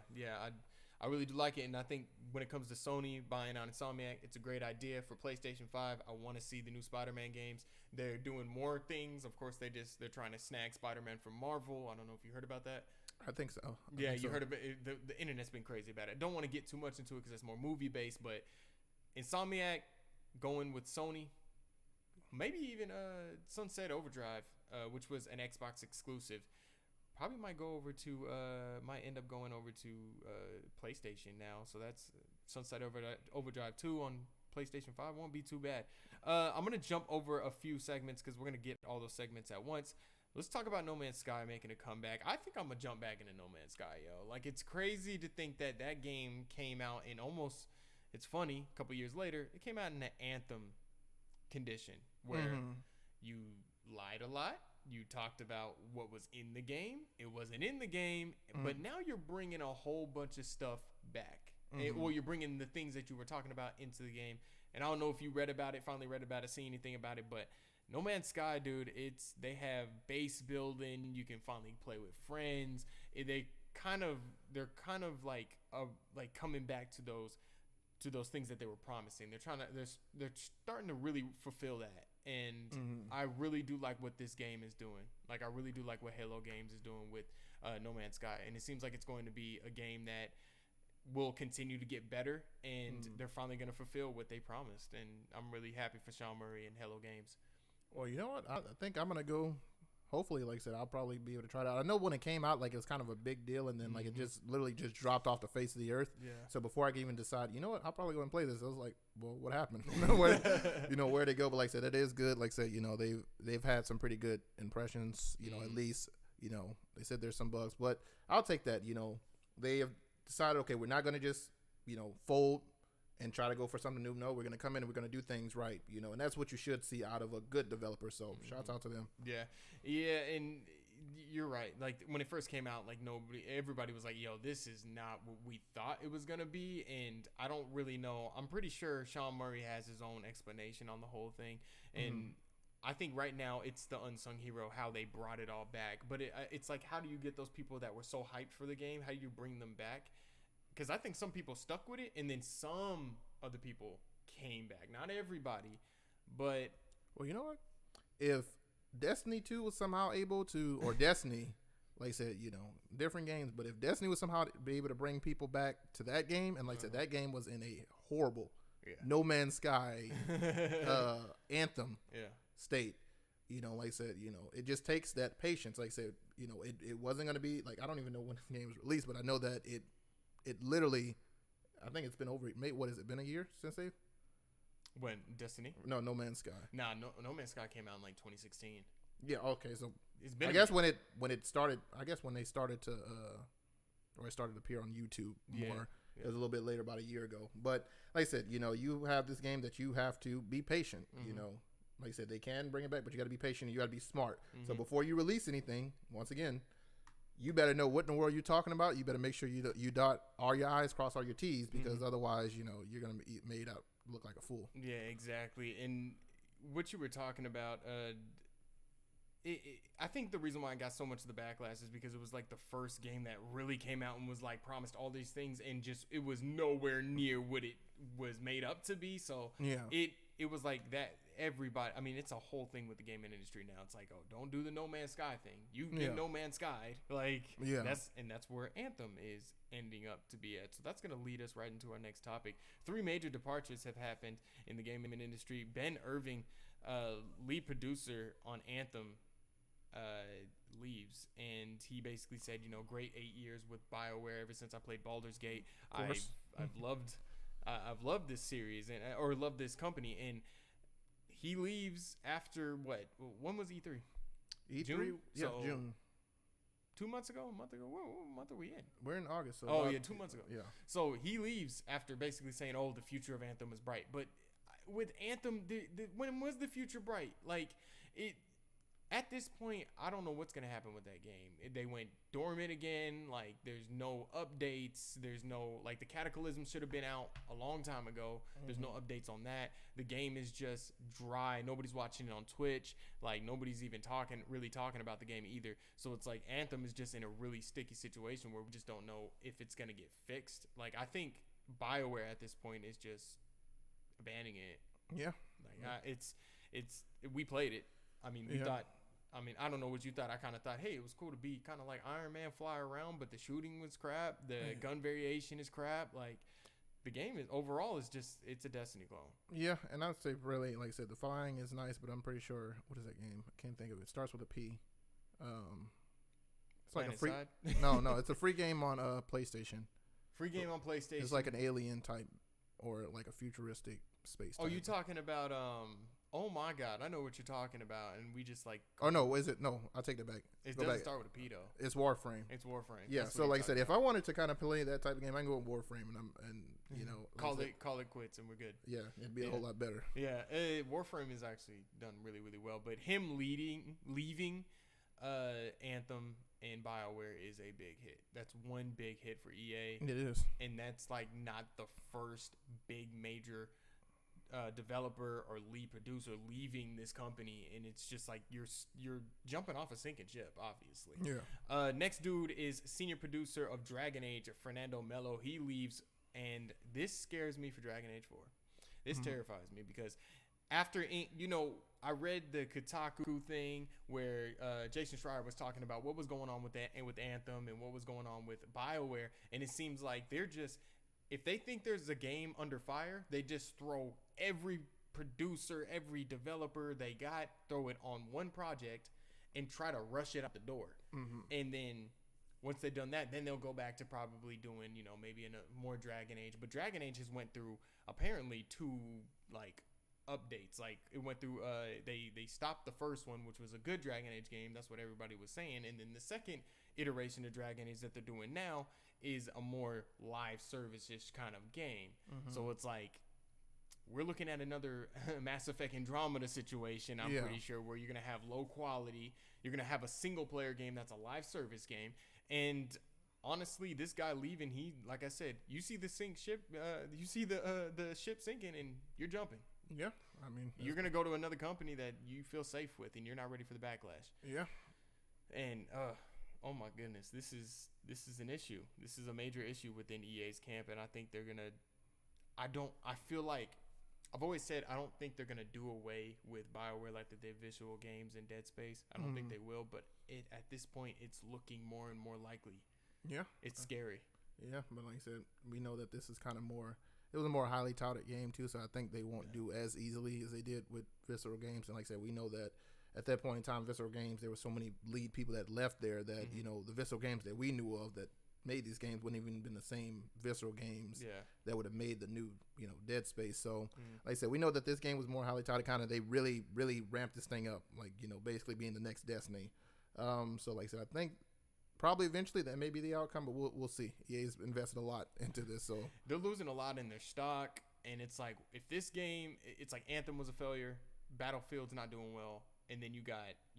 I really do like it, and I think when it comes to Sony buying out Insomniac, it's a great idea for PlayStation 5. I want to see the new Spider-Man games. They're doing more things. Of course, they're trying to snag Spider-Man from Marvel. I don't know if you heard about that. I think so. Heard about it. The internet's been crazy about it. I don't want to get too much into it because it's more movie based, but Insomniac going with Sony, maybe even Sunset Overdrive, which was an Xbox exclusive, probably might end up going over to PlayStation now. So that's Sunset Overdrive 2 on PlayStation 5 won't be too bad. I'm gonna jump over a few segments because we're gonna get all those segments at once. Let's talk about No Man's Sky making a comeback. I think I'm gonna jump back into No Man's Sky, yo. Like, it's crazy to think that game came out in almost. It's funny. A couple years later, it came out in an Anthem condition where you lied a lot. You talked about what was in the game. It wasn't in the game, but now you're bringing a whole bunch of stuff back. Well, you're bringing the things that you were talking about into the game. And I don't know if you finally read about it, see anything about it, but No Man's Sky, dude, they have base building. You can finally play with friends. They're kind of like coming back to those things that they were promising. They're starting to really fulfill that. And I really do like what this game is doing. Like, I really do like what Halo Games is doing with No Man's Sky. And it seems like it's going to be a game that will continue to get better. And they're finally going to fulfill what they promised. And I'm really happy for Sean Murray and Halo Games. Well, you know what? I think I'm going to go. Hopefully, like I said, I'll probably be able to try it out. I know when it came out, like, it was kind of a big deal. And then, like, it just literally just dropped off the face of the earth. Yeah. So before I could even decide, you know what? I'll probably go and play this. I was like, well, what happened? Where'd they go? But like I said, it is good. Like I said, they've had some pretty good impressions, at least, they said there's some bugs, but I'll take that. They have decided, okay, we're not going to just, fold and try to go for something new. No, we're going to come in and we're going to do things right, and that's what you should see out of a good developer. So shouts out to them. Yeah. And you're right. Like, when it first came out, like, everybody was like, yo, this is not what we thought it was going to be. And I don't really know. I'm pretty sure Sean Murray has his own explanation on the whole thing. And I think right now it's the unsung hero, how they brought it all back. But it's like, how do you get those people that were so hyped for the game? How do you bring them back? Because I think some people stuck with it, and then some other people came back. Not everybody, but... Well, you know what? If Destiny 2 was somehow able to... Or Destiny, like I said, different games. But if Destiny was somehow be able to bring people back to that game, and like I said, that game was in a horrible No Man's Sky Anthem state. Like I said, it just takes that patience. Like I said, it wasn't going to be... Like, I don't even know when the game was released, but I know that it literally, I think it's been what has it been, a year since they? When Destiny? No Man's Sky. Nah, No Man's Sky came out in like 2016. Yeah, okay, so it's been. I guess when it started, when they started to, or it started to appear on YouTube more. It was a little bit later, about a year ago. But like I said, you have this game that you have to be patient. Like I said, they can bring it back, but you got to be patient and you got to be smart. So before you release anything, once again, you better know what in the world you're talking about. You better make sure you dot all your I's, cross all your T's, because otherwise, you're going to be made out look like a fool. Yeah, exactly. And what you were talking about, I think the reason why I got so much of the backlash is because it was like the first game that really came out and was like promised all these things, and just it was nowhere near what it was made up to be. So it was like that. Everybody, I mean, it's a whole thing with the gaming industry now. It's like, oh, don't do the No Man's Sky thing. You get No Man's Sky, that's where Anthem is ending up to be at. So that's gonna lead us right into our next topic. 3 major departures have happened in the gaming industry. Ben Irving, lead producer on Anthem, leaves, and he basically said, great 8 years with Bioware. Ever since I played Baldur's Gate, I've loved this series or loved this company. And he leaves after what? When was E3? E3, June? June. 2 months ago, a month ago. What month are we in? We're in August. So 2 months ago. Yeah. So he leaves after basically saying, "Oh, the future of Anthem is bright." But with Anthem, when was the future bright? Like it. At this point, I don't know what's gonna happen with that game. They went dormant again. Like there's no updates. There's no like the Cataclysm should have been out a long time ago. There's no updates on that. The game is just dry. Nobody's watching it on Twitch. Like nobody's even really talking about the game either. So it's like Anthem is just in a really sticky situation where we just don't know if it's gonna get fixed. Like I think Bioware at this point is just abandoning it. Yeah. Like it's we played it. I mean, we thought. I mean, I don't know what you thought. I kind of thought, hey, it was cool to be kind of like Iron Man, fly around, but the shooting was crap. The gun variation is crap. Like, the game is overall is just it's a Destiny clone. Yeah, and I'd say really, like I said, the flying is nice, but I'm pretty sure what is that game? I can't think of it. It starts with a P. It's like a free. No, it's a free game on PlayStation. Free game on PlayStation. It's like an alien type or like a futuristic space. Oh, you talking about Oh my God, I know what you're talking about, and we just like. Oh no, is it? No, I'll take that back. It doesn't start with a P though. It's Warframe. It's Warframe. Yeah, so like I said, if I wanted to kind of play that type of game, I can go with Warframe, and you know, call it quits, and we're good. Yeah, it'd be a whole lot better. Yeah, Warframe is actually done really, really well, but him leaving Anthem and Bioware is a big hit. That's one big hit for EA. It is, and that's like not the first big major developer or lead producer leaving this company, and it's just like you're jumping off a sinking ship, obviously. Yeah. Next dude is senior producer of Dragon Age, Fernando Melo. He leaves, and this scares me for Dragon Age 4. This terrifies me because after I read the Kotaku thing where Jason Schreier was talking about what was going on with that and with Anthem and what was going on with BioWare, and it seems like they're just. If they think there's a game under fire, they just throw every producer, every developer they got, throw it on one project and try to rush it out the door. And then once they've done that, then they'll go back to probably doing, maybe in a more Dragon Age. But Dragon Age has went through apparently 2 like updates. Like it went through they stopped the first one, which was a good Dragon Age game. That's what everybody was saying. And then the second iteration of Dragon Age that they're doing now is a more live service-ish kind of game. So it's like we're looking at another Mass Effect Andromeda situation, I'm pretty sure, where you're going to have low quality. You're going to have a single-player game that's a live service game. And honestly, this guy leaving, like I said, you see the ship sinking, and you're jumping. Yeah, I mean, you're going to go to another company that you feel safe with, and you're not ready for the backlash. Yeah. And oh my goodness, this is an issue. This is a major issue within EA's camp, and I think they're gonna. I feel like I've always said I don't think they're gonna do away with BioWare like they did Visual Games and Dead Space. I don't think they will, but at this point, it's looking more and more likely. Yeah, it's scary. Yeah, but like I said, we know that this is kind of more. It was a more highly touted game too, so I think they won't do as easily as they did with Visceral Games. And like I said, we know that. At that point in time, Visceral Games, there were so many lead people that left there that, the Visceral Games that we knew of that made these games wouldn't even been the same Visceral Games that would have made the new, Dead Space. So, like I said, we know that this game was more highly touted. Kind of, they really, really ramped this thing up, like, basically being the next Destiny. So, like I said, I think probably eventually that may be the outcome, but we'll see. EA's invested a lot into this, so they're losing a lot in their stock, and it's like if this game, it's like Anthem was a failure, Battlefield's not doing well. And then you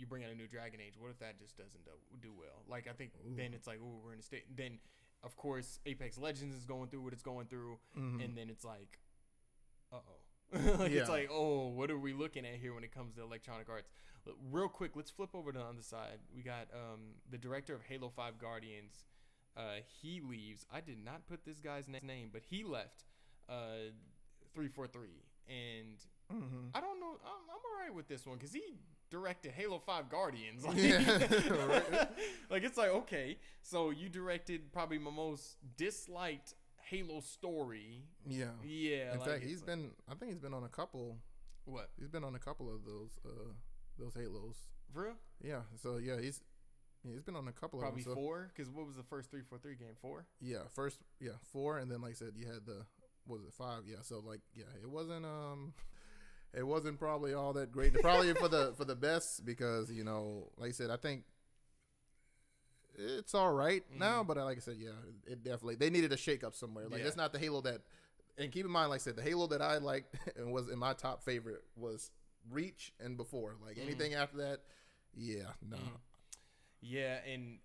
bring out a new Dragon Age. What if that just doesn't do well? Like I think then it's like, we're in a state. Then of course Apex Legends is going through what it's going through, and then it's like, it's like, what are we looking at here when it comes to Electronic Arts? Real quick, let's flip over to the other side. We got the director of Halo 5 Guardians. He leaves. I did not put this guy's name, but he left 343, and I don't know. I'm all right with this one because he directed Halo 5 Guardians. Like, like it's like, okay, so you directed probably my most disliked Halo story. Yeah. In like fact, I think he's been on a couple. What? He's been on a couple of those Halos. For real? Yeah. So yeah, he's been on a couple probably of them. Probably 4, because what was the first 343 game? 4? Yeah, 4, and then like I said, you had what was it, 5? Yeah. So like, yeah, it wasn't It wasn't probably all that great. Probably for the best because, like I said, I think it's all right now, but like I said, yeah, it definitely they needed a shake up somewhere. Like it's not the Halo that, and keep in mind, like I said, the Halo that I liked and was in my top favorite was Reach and before. Like anything after that, no. Yeah, and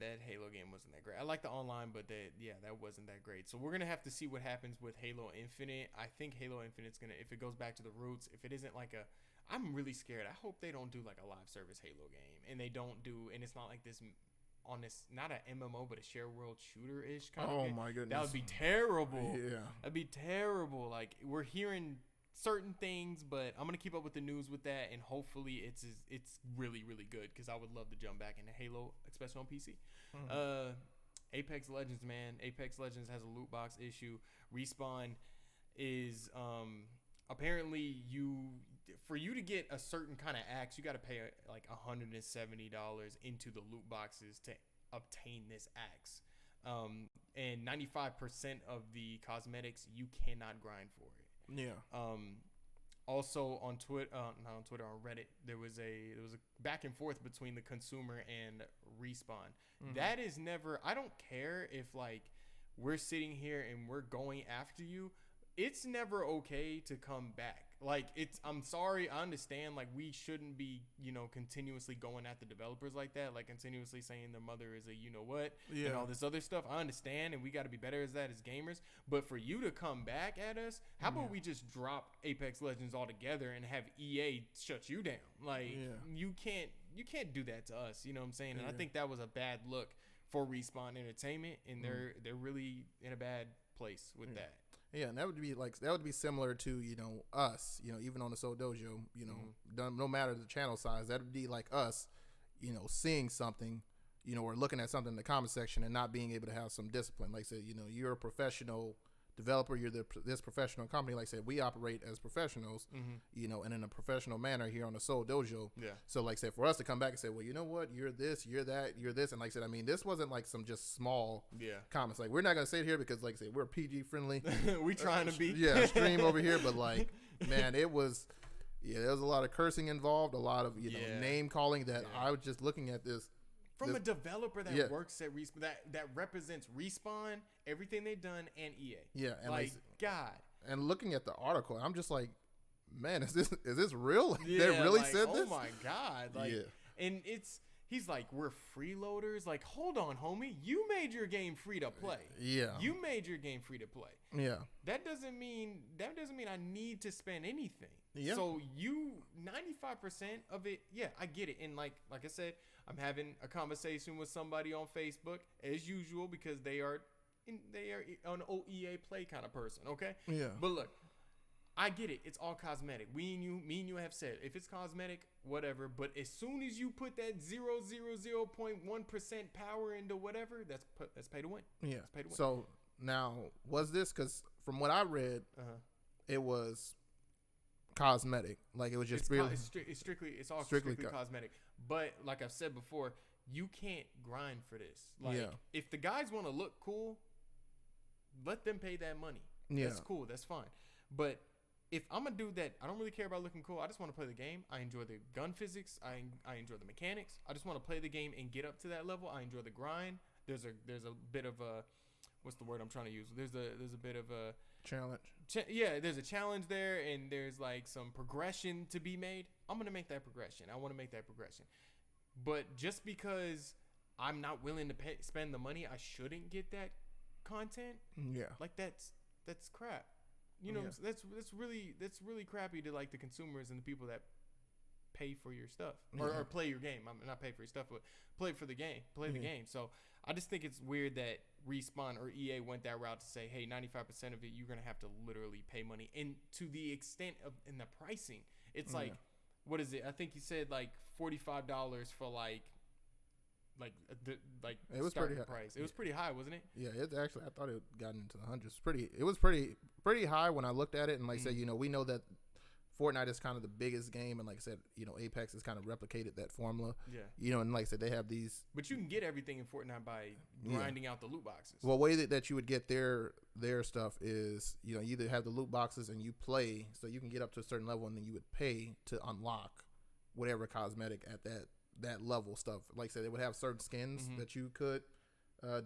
that Halo game wasn't that great. I like the online, but that wasn't that great. So we're gonna have to see what happens with Halo Infinite. I think Halo Infinite's gonna, if it goes back to the roots, if it isn't like I'm really scared. I hope they don't do like a live service Halo game, and and it's not like this on this, not an MMO, but a share world shooter ish kind of game. Oh my goodness, that would be terrible. Yeah, that'd be terrible. Like we're hearing certain things, but I'm gonna keep up with the news with that, and hopefully it's really really good, because I would love to jump back into Halo, especially on PC. Apex Legends, man. Apex Legends has a loot box issue. Respawn is apparently for you to get a certain kind of axe, you got to pay like $170 into the loot boxes to obtain this axe. And 95% of the cosmetics you cannot grind for it. Yeah. Also on Twitter, not on Twitter, on Reddit, there was a back and forth between the consumer and Respawn. That is never. I don't care if like we're sitting here and we're going after you. It's never okay to come back. Like I'm sorry, I understand, like we shouldn't be, continuously going at the developers like that, like continuously saying their mother is a and all this other stuff. I understand, and we got to be better as that as gamers. But for you to come back at us, how about we just drop Apex Legends altogether and have EA shut you down? Like you can't do that to us. You know what I'm saying? And I think that was a bad look for Respawn Entertainment, and they're really in a bad place with that. Yeah, and that would be similar to us, even on the Seoul Dojo, no matter the channel size, that would be like us, seeing something, or looking at something in the comment section and not being able to have some discipline. Like I said, you're a professional developer, you're this professional company. Like I said, we operate as professionals, and in a professional manner here on the Seoul Dojo. Yeah. So like I said, for us to come back and say, well, you know what, you're this, you're that, you're this, and like I said, I mean, this wasn't like some just small comments. Like we're not gonna say it here because like I said, we're PG friendly. We trying to be stream over here, but like, man, there was a lot of cursing involved, a lot of name calling that I was just looking at this. From a developer that works at Respawn, that represents Respawn, everything they've done, and EA. Yeah, and like God. And looking at the article, I'm just like, man, is this real? They really said this? Oh my God! Like, and he's like, we're freeloaders. Like, hold on, homie, you made your game free to play. Yeah, you made your game free to play. Yeah, that doesn't mean I need to spend anything. Yeah. So 95% of it, I get it. And like I said, I'm having a conversation with somebody on Facebook as usual because they are an OEA play kind of person. Okay. Yeah. But look, I get it. It's all cosmetic. Me and you have said if it's cosmetic, whatever. But as soon as you put that 0.1% power into whatever, that's pay to win. Yeah. That's pay to win. So now was this because from what I read, it was cosmetic, like it was just it's all strictly cosmetic. But like I've said before, you can't grind for this. Like if the guys want to look cool, let them pay that money. That's cool, that's fine. But if I'm a dude that I don't really care about looking cool, I just want to play the game. I enjoy the gun physics, I enjoy the mechanics. I just want to play the game and get up to that level. I enjoy the grind. There's a bit of a, what's the word I'm trying to use? There's a bit of a challenge. There's a challenge there, and there's like some progression to be made. I'm gonna make that progression. I want to make that progression. But just because I'm not willing to spend the money, I shouldn't get that content. Yeah, like that's crap. That's really crappy to like the consumers and the people that pay for your stuff or play your game. I'm not pay for your stuff, but play for the game. Play the game. So I just think it's weird that Respawn or EA went that route to say, hey, 95% of it, you're going to have to literally pay money. And to the extent of in the pricing, it's like, what is it? I think you said like $45 for like it was pretty high. Price. It was pretty high, wasn't it? Yeah, it actually, I thought it got into the hundreds. It was pretty high when I looked at it. And like I said, we know that Fortnite is kind of the biggest game, and like I said, Apex has kind of replicated that formula. Yeah. And like I said, they have these. But you can get everything in Fortnite by grinding out the loot boxes. Well, way that you would get their stuff is, you either have the loot boxes and you play, so you can get up to a certain level, and then you would pay to unlock whatever cosmetic at that level stuff. Like I said, they would have certain skins that you could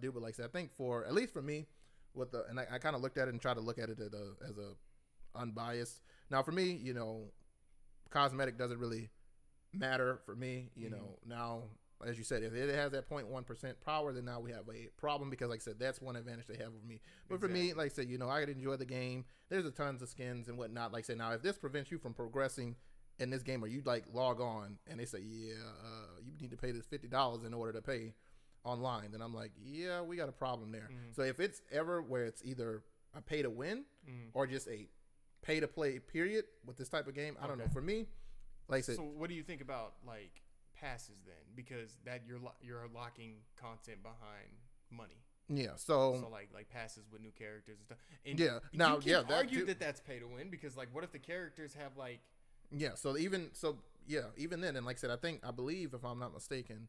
do, but like I said, I think for at least for me, and I kind of looked at it and tried to look at it as a unbiased. Now for me, cosmetic doesn't really matter for me. Now as you said, if it has that 0.1% power, then now we have a problem because, like I said, that's one advantage they have over me. But for me, like I said, I could enjoy the game. There's a tons of skins and whatnot. Like I said, now if this prevents you from progressing in this game, or you like log on and they say, you need to pay this $50 in order to pay online, then I'm like, yeah, we got a problem there. So if it's ever where it's either a pay to win or just a pay to play period with this type of game, I don't know. For me, like I said, so what do you think about like passes then? Because that you're locking content behind money. Yeah, so like passes with new characters and stuff. And you can argue that that's pay to win because like what if the characters have like even then, and like I said, I believe if I'm not mistaken,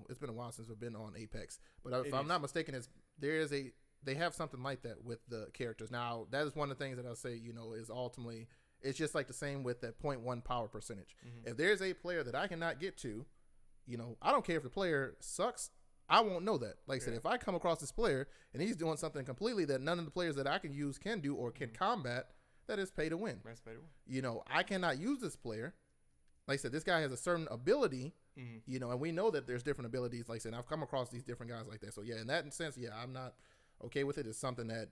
it's been a while since we've been on Apex, but if I'm not mistaken, they have something like that with the characters. Now that is one of the things that I'll say, is ultimately it's just like the same with that 0.1 power percentage. If there's a player that I cannot get to, I don't care if the player sucks. I won't know that. Like I said, if I come across this player and he's doing something completely that none of the players that I can use can do or can combat, that is pay to win. That's pay to win. I cannot use this player. Like I said, this guy has a certain ability, and we know that there's different abilities. Like I said, I've come across these different guys like that. So, in that sense, I'm not okay with it. It's something that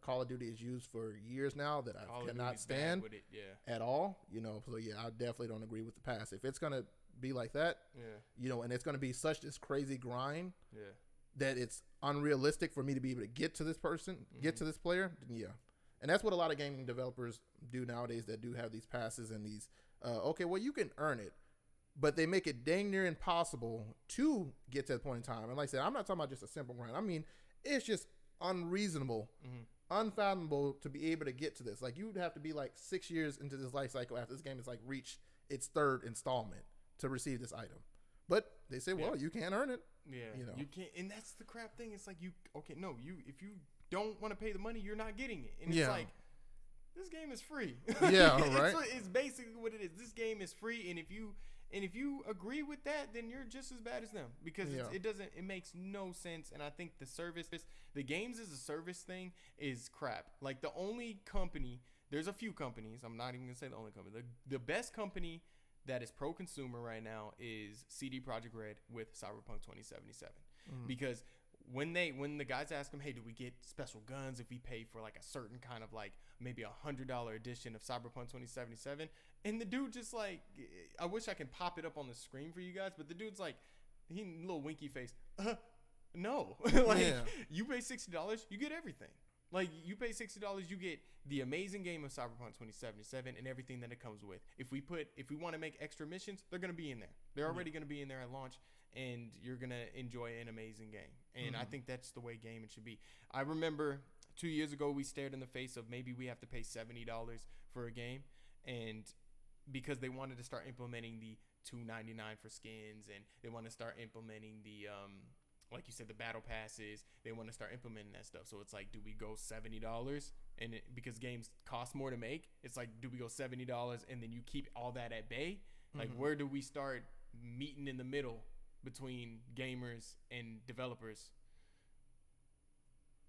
Call of Duty is used for years now that I cannot stand with it, at all. So, I definitely don't agree with the pass. If it's going to be like that, and it's going to be such this crazy grind that it's unrealistic for me to be able to get to this person, get to this player, then And that's what a lot of gaming developers do nowadays that do have these passes and these, you can earn it, but they make it dang near impossible to get to that point in time. And like I said, I'm not talking about just a simple grind. I mean, it's just unreasonable, unfathomable to be able to get to this. Like, you would have to be like 6 years into this life cycle after this game has like reached its third installment to receive this item. But they say, well, you can't earn it. Yeah. You can't. And that's the crap thing. It's like, if you don't want to pay the money, you're not getting it. And it's like, this game is free. Yeah, right. It's basically what it is. This game is free, and if you agree with that, then you're just as bad as them because it makes no sense. And I think the games as a service thing is crap. Like, the only company, there's a few companies. I'm not even gonna say the only company. The best company that is pro-consumer right now is CD Projekt Red with Cyberpunk 2077 because when the guys ask them, hey, do we get special guns if we pay for like a certain kind of like maybe $100 edition of Cyberpunk 2077, and the dude just like, I wish I could pop it up on the screen for you guys, but the dude's like, he little winky face, no. You pay $60, you get everything. Like, you pay $60, you get the amazing game of Cyberpunk 2077 and everything that it comes with. If we want to make extra missions, they're going to be in there. They're already going to be in there at launch, and you're going to enjoy an amazing game. And I think that's the way gaming should be. I remember 2 years ago, we stared in the face of maybe we have to pay $70 for a game, and because they wanted to start implementing the $2.99 for skins, and they want to start implementing the like you said, the battle passes, they want to start implementing that stuff. So it's like, do we go $70? And because games cost more to make, it's like, do we go $70 and then you keep all that at bay? Like, where do we start meeting in the middle between gamers and developers?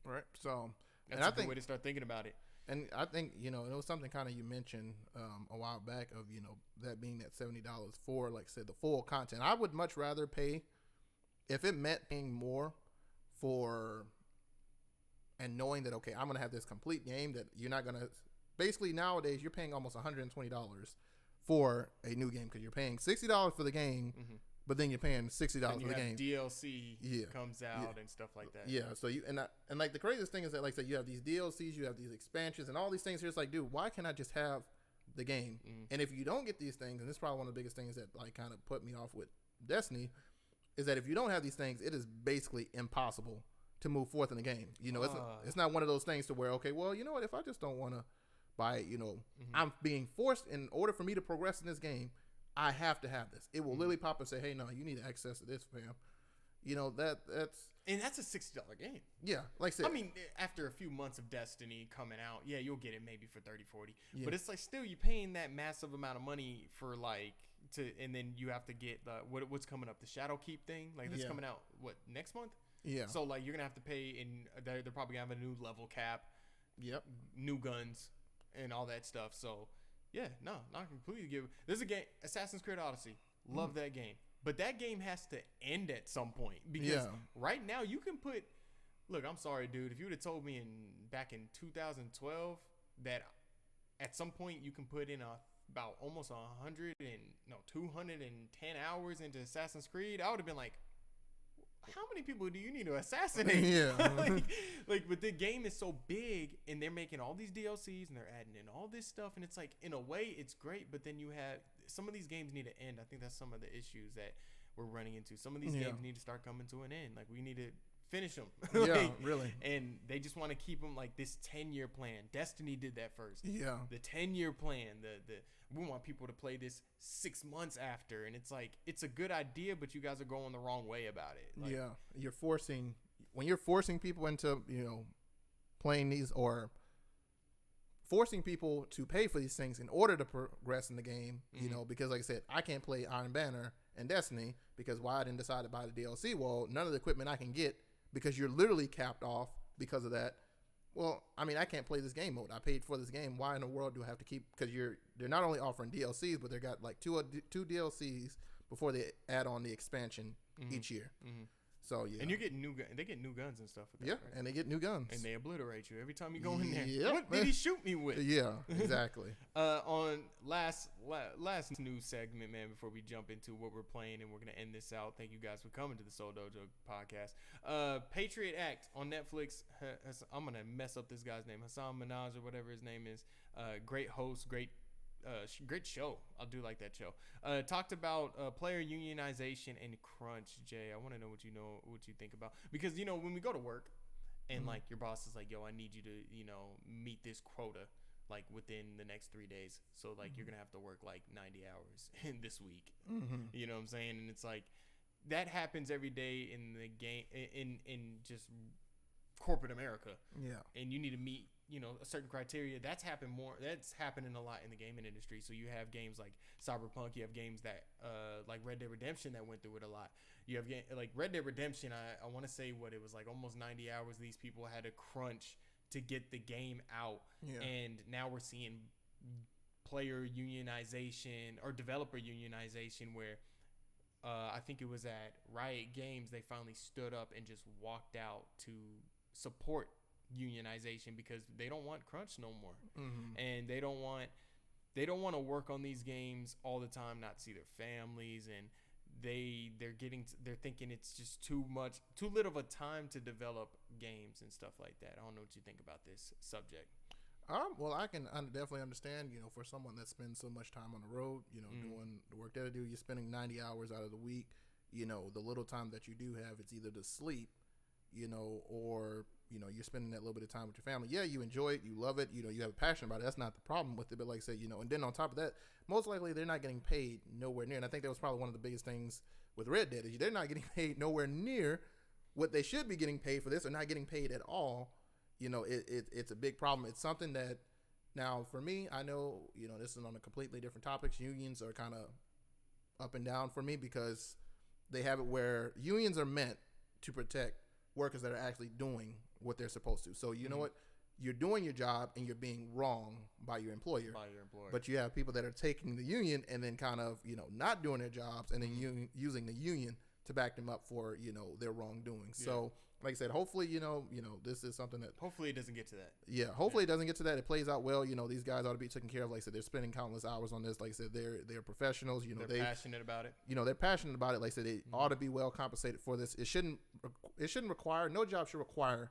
Right. So that's a good way to start thinking about it. And I think, it was something kind of you mentioned a while back of, that being that $70 for, like I said, the full content. I would much rather pay, if it meant paying more for, and knowing that, okay, I'm going to have this complete game that you're not going to, basically nowadays you're paying almost $120 for a new game because you're paying $60 for the game, but then you're paying $60 for the game. DLC comes out and stuff like that. Yeah. So and like the craziest thing is that, like I said, you have these DLCs, you have these expansions and all these things here. It's like, dude, why can't I just have the game? And if you don't get these things, and this is probably one of the biggest things that like kind of put me off with Destiny, is that if you don't have these things, it is basically impossible to move forth in the game. It's not one of those things to where, okay, well, you know what, if I just don't want to buy it, I'm being forced, in order for me to progress in this game, I have to have this. It will literally pop and say, hey, no, you need access to this, fam. And that's a $60 game. Yeah, like I said. I mean, after a few months of Destiny coming out, you'll get it maybe for $30, $40. Yeah. But it's like, still, you're paying that massive amount of money for like and then you have to get what's coming up, the Shadowkeep thing, like that's coming out next month. Yeah. So like you're gonna have to pay, and they're probably gonna have a new level cap. Yep. New guns and all that stuff. So yeah, no, not completely give. There's a game, Assassin's Creed Odyssey. Love that game, but that game has to end at some point because right now you can put. Look, I'm sorry, dude. If you would have told me back in 2012 that at some point you can put in about almost 210 hours into Assassin's Creed, I would have been like, how many people do you need to assassinate? Yeah. But the game is so big, and they're making all these DLCs, and they're adding in all this stuff, and it's like, in a way, it's great, but then you have, some of these games need to end. I think that's some of the issues that we're running into. Some of these games need to start coming to an end. Like, we need to finish them. Yeah, really. And they just want to keep them like this 10-year plan. Destiny did that first. Yeah. The 10-year plan, we want people to play this 6 months after, and it's like, it's a good idea, but you guys are going the wrong way about it. Like, when you're forcing people into, playing these, or forcing people to pay for these things in order to progress in the game, because like I said, I can't play Iron Banner and Destiny because why I didn't decide to buy the DLC. Well, none of the equipment I can get because you're literally capped off because of that. Well, I mean, I can't play this game mode. I paid for this game. Why in the world do I have to keep? Because they're not only offering DLCs, but they got like two DLCs before they add on the expansion each year. Mm-hmm. So yeah, and you get they get new guns and stuff with that. Yeah, right? And they get new guns, and they obliterate you every time you go in there. Yep. What did he shoot me with? Yeah, exactly. On last news segment, man, before we jump into what we're playing, and we're gonna end this out. Thank you guys for coming to the Seoul Dojo Podcast. Patriot Act on Netflix. I'm gonna mess up this guy's name, Hassan Minaj or whatever his name is. Great host, great show. I do like that show. Talked about player unionization and crunch. Jay, I want to know what you think about, because when we go to work and like your boss is like, yo, I need you to meet this quota like within the next 3 days, so like you're gonna have to work like 90 hours in this week. You know what I'm saying? And it's like that happens every day in the game, in just corporate America. Yeah. And you need to meet a certain criteria. That's happening a lot in the gaming industry. So you have games like Cyberpunk, you have games that like Red Dead Redemption that went through it a lot. You have like Red Dead Redemption, I want to say it was like almost 90 hours these people had to crunch to get the game out. Yeah. And now we're seeing player unionization or developer unionization where I think it was at Riot Games, they finally stood up and just walked out to support unionization because they don't want crunch no more. And they don't want to work on these games all the time, not see their families, and they're thinking it's just too little of a time to develop games and stuff like that. I don't know what you think about this subject. Well, I can definitely understand, for someone that spends so much time on the road, doing the work that I do, you're spending 90 hours out of the week, the little time that you do have, it's either to sleep, or, you're spending that little bit of time with your family. Yeah, you enjoy it, you love it, you have a passion about it. That's not the problem with it. But like I said, and then on top of that, most likely they're not getting paid nowhere near. And I think that was probably one of the biggest things with Red Dead is they're not getting paid nowhere near what they should be getting paid for this, or not getting paid at all. It's a big problem. It's something that now for me, I know, this is on a completely different topic. Unions are kind of up and down for me because they have it where unions are meant to protect workers that are actually doing what they're supposed to. So you know what? You're doing your job and you're being wrong by your employer. But you have people that are taking the union and then kind of, not doing their jobs and then using the union to back them up for, their wrongdoing. Yeah. So like I said, hopefully, this is something that hopefully it doesn't get to that. Yeah. Hopefully it doesn't get to that. It plays out well. These guys ought to be taken care of. Like I said, they're spending countless hours on this. Like I said, they're professionals, they're passionate about it. They're passionate about it. Like I said, they ought to be well compensated for this. It shouldn't require, no job should require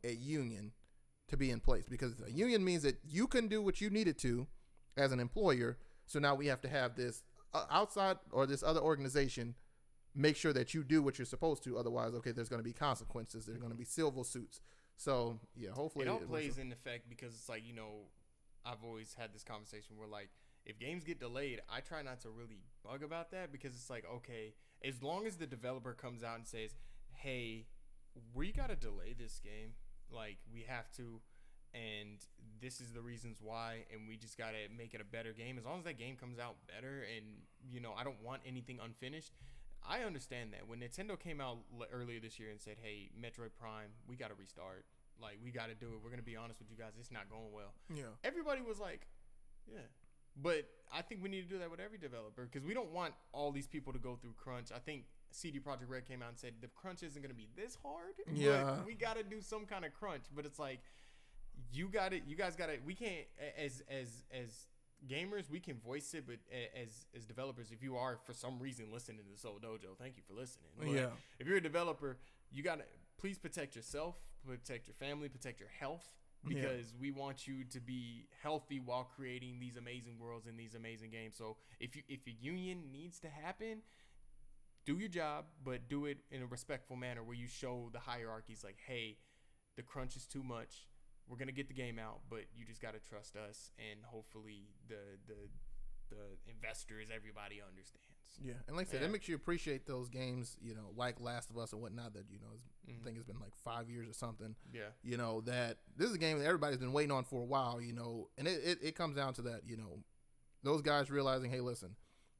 a union to be in place, because a union means that you can do what you needed to as an employer. So now we have to have this outside or this other organization make sure that you do what you're supposed to. Otherwise, okay, there's going to be consequences. There's going to be civil suits. So yeah, hopefully it all plays in effect, because it's like, I've always had this conversation where like, if games get delayed, I try not to really bug about that, because it's like, okay, as long as the developer comes out and says, hey, we got to delay this game. Like, we have to, and this is the reasons why, and we just got to make it a better game. As long as that game comes out better, and, you know, I don't want anything unfinished. I understand that. When Nintendo came out earlier this year and said, hey, Metroid Prime, we got to restart. Like, we got to do it. We're going to be honest with you guys. It's not going well. Yeah. Everybody was like, yeah. But I think we need to do that with every developer, because we don't want all these people to go through crunch. I think CD Projekt Red came out and said the crunch isn't going to be this hard. Yeah. But we got to do some kind of crunch. But it's like, you got it. You guys got it. We can't, as gamers, we can voice it, but as developers, if you are for some reason listening to Seoul Dojo, thank you for listening. But yeah. If you're a developer, you got to please protect yourself, protect your family, protect your health, because we want you to be healthy while creating these amazing worlds and these amazing games. So if a union needs to happen, do your job, but do it in a respectful manner where you show the hierarchies like, hey, the crunch is too much. We're going to get the game out, but you just got to trust us, and hopefully the investors, everybody understands. Yeah, and like I said, it makes you appreciate those games, you know, like Last of Us and whatnot that, you know, I think it's been like 5 years or something. Yeah. You know, that this is a game that everybody's been waiting on for a while, you know, and it comes down to that, you know, those guys realizing, hey, listen,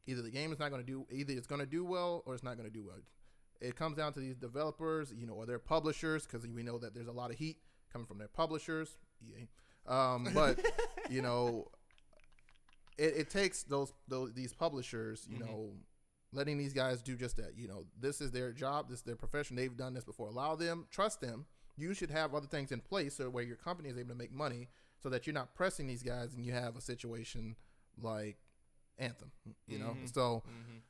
either the game is not going to do, either it's going to do well or it's not going to do well. It comes down to these developers, you know, or their publishers, because we know that there's a lot of heat coming from their publishers. EA. But, you know, it takes these publishers, you know, letting these guys do just that. You know, this is their job. This is their profession. They've done this before. Allow them, trust them. You should have other things in place so where your company is able to make money so that you're not pressing these guys and you have a situation like Anthem, you know? So,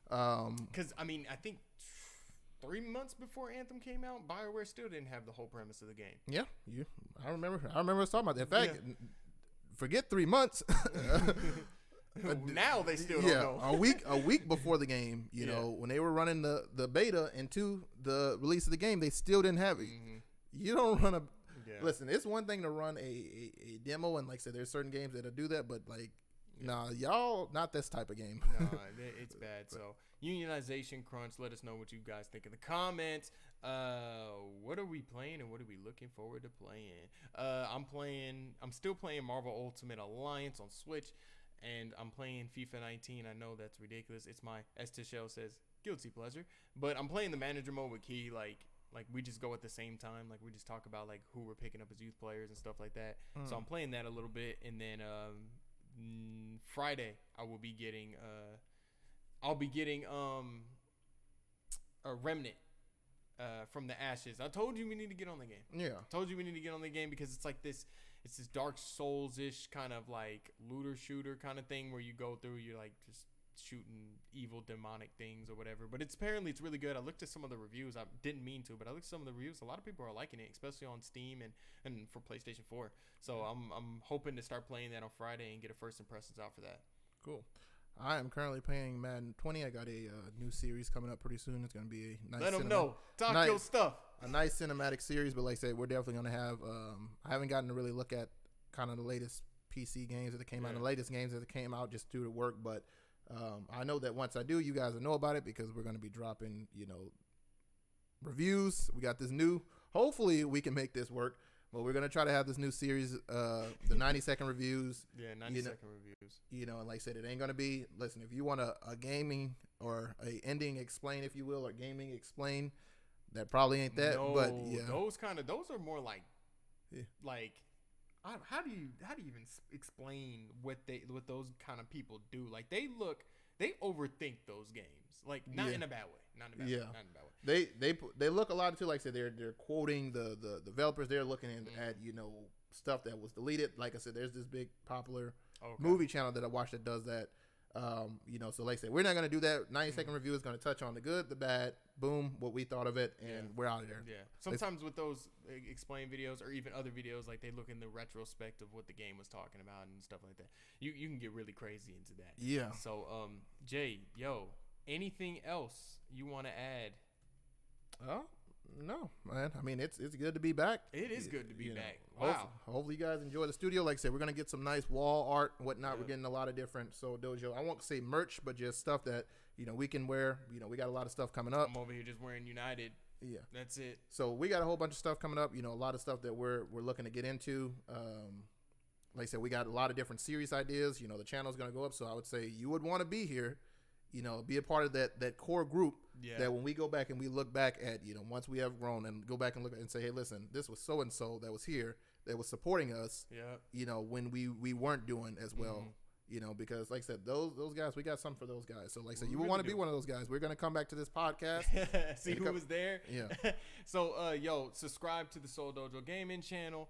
because, I mean, I think 3 months before Anthem came out, Bioware still didn't have the whole premise of the game. Yeah, I remember us talking about that. In fact, forget 3 months. Now they still don't know. a week before the game, you know, when they were running the beta into the release of the game, they still didn't have it. You don't run listen, it's one thing to run a demo, and like I said, there's certain games that'll do that, but like, nah, y'all not this type of game. No, it's bad. So unionization crunch, let us know what you guys think in the comments. What are we playing and what are we looking forward to playing? I'm still playing Marvel Ultimate Alliance on Switch, and I'm playing FIFA 19. I know that's ridiculous. It's my, as Tichelle says, guilty pleasure. But I'm playing the manager mode with Key. Like we just go at the same time. Like we just talk about like who we're picking up as youth players and stuff like that. So I'm playing that a little bit, and then Friday I will be getting a Remnant from the Ashes. I told you we need to get on the game. Yeah. I told you we need to get on the game because it's like this. It's this Dark Souls-ish kind of like looter shooter kind of thing where you go through, you're like just shooting evil demonic things or whatever. But apparently it's really good. I looked at some of the reviews. I didn't mean to, but I looked at some of the reviews. A lot of people are liking it, especially on Steam and for PlayStation 4. So I'm hoping to start playing that on Friday and get a first impressions out for that. Cool. I am currently playing Madden 20. I got a new series coming up pretty soon. It's going to be a nice. Let them know. Talk your stuff. A nice cinematic series, but like I said, we're definitely going to have. I haven't gotten to really look at kind of the latest PC games that came out, the latest games that came out just due to work. But I know that once I do, you guys will know about it because we're going to be dropping, you know, reviews. We got this new. Hopefully, we can make this work. But we're going to try to have this new series, the 90-second reviews. Yeah, 90-second reviews. You know, and like I said, it ain't going to be, listen, if you want a gaming or a ending explain, if you will, or gaming explain, that probably ain't that. No, but yeah. Those are more like, how do you even explain what those kind of people do? Like they overthink those games. Like not in a bad way. Not in a bad way. They look a lot too. Like I said, they're quoting the developers. They're looking at you know stuff that was deleted. Like I said, there's this big popular movie channel that I watch that does that. You know, so like I said, we're not gonna do that. 90-second review is gonna touch on the good, the bad, boom, what we thought of it, and we're out of there. Yeah. Sometimes with those explain videos or even other videos, like they look in the retrospect of what the game was talking about and stuff like that. You can get really crazy into that. Yeah. So Jay, anything else you want to add? No, man. I mean, it's good to be back. It is good to be back. Know, wow. Hopefully you guys enjoy the studio. Like I said, we're going to get some nice wall art and whatnot. We're getting a lot of different Seoul Dojo. I won't say merch, but just stuff that, you know, we can wear. You know, we got a lot of stuff coming up. I'm over here just wearing United Yeah. That's it. So we got a whole bunch of stuff coming up. You know, a lot of stuff that we're looking to get into. Like I said, we got a lot of different series ideas. You know, the channel's going to go up. So I would say you would want to be here, you know, be a part of that core group. Yeah. That when we go back and we look back at, you know, once we have grown and go back and look and say, hey, listen, this was so-and-so that was here, that was supporting us, you know, when we weren't doing as well, you know, because like I said, those guys, we got something for those guys. So like I said, you really want to be one of those guys. We're going to come back to this podcast. See who was there. Yeah. So, subscribe to the Seoul Dojo Gaming channel.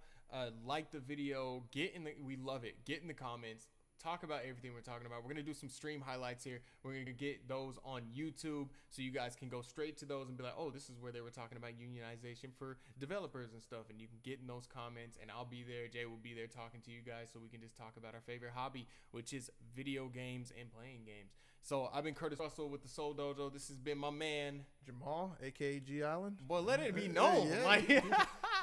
Like the video. We love it. Get in the comments. Talk about everything we're talking about. We're going to do some stream highlights here. We're going to get those on YouTube so you guys can go straight to those and be like, oh, this is where they were talking about unionization for developers and stuff. And you can get in those comments, and I'll be there. Jay will be there talking to you guys so we can just talk about our favorite hobby, which is video games and playing games. So I've been Curtis Russell with the Seoul Dojo. This has been my man Jamal, aka G Island. Boy, let it be known.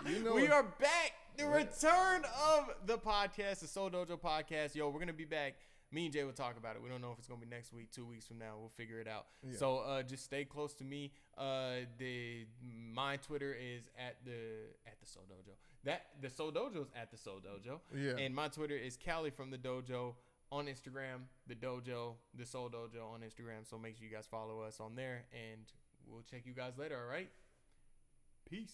You know we are back. The return of the podcast, the Seoul Dojo Podcast. Yo, we're gonna be back. Me and Jay will talk about it. We don't know if it's gonna be next week, 2 weeks from now. We'll figure it out. Yeah. So just stay close to me. My Twitter is at the Seoul Dojo. The Seoul Dojo is at the Seoul Dojo. Yeah. And my Twitter is Callie from the Dojo on Instagram. The Dojo, the Seoul Dojo on Instagram. So make sure you guys follow us on there, and we'll check you guys later. All right. Peace.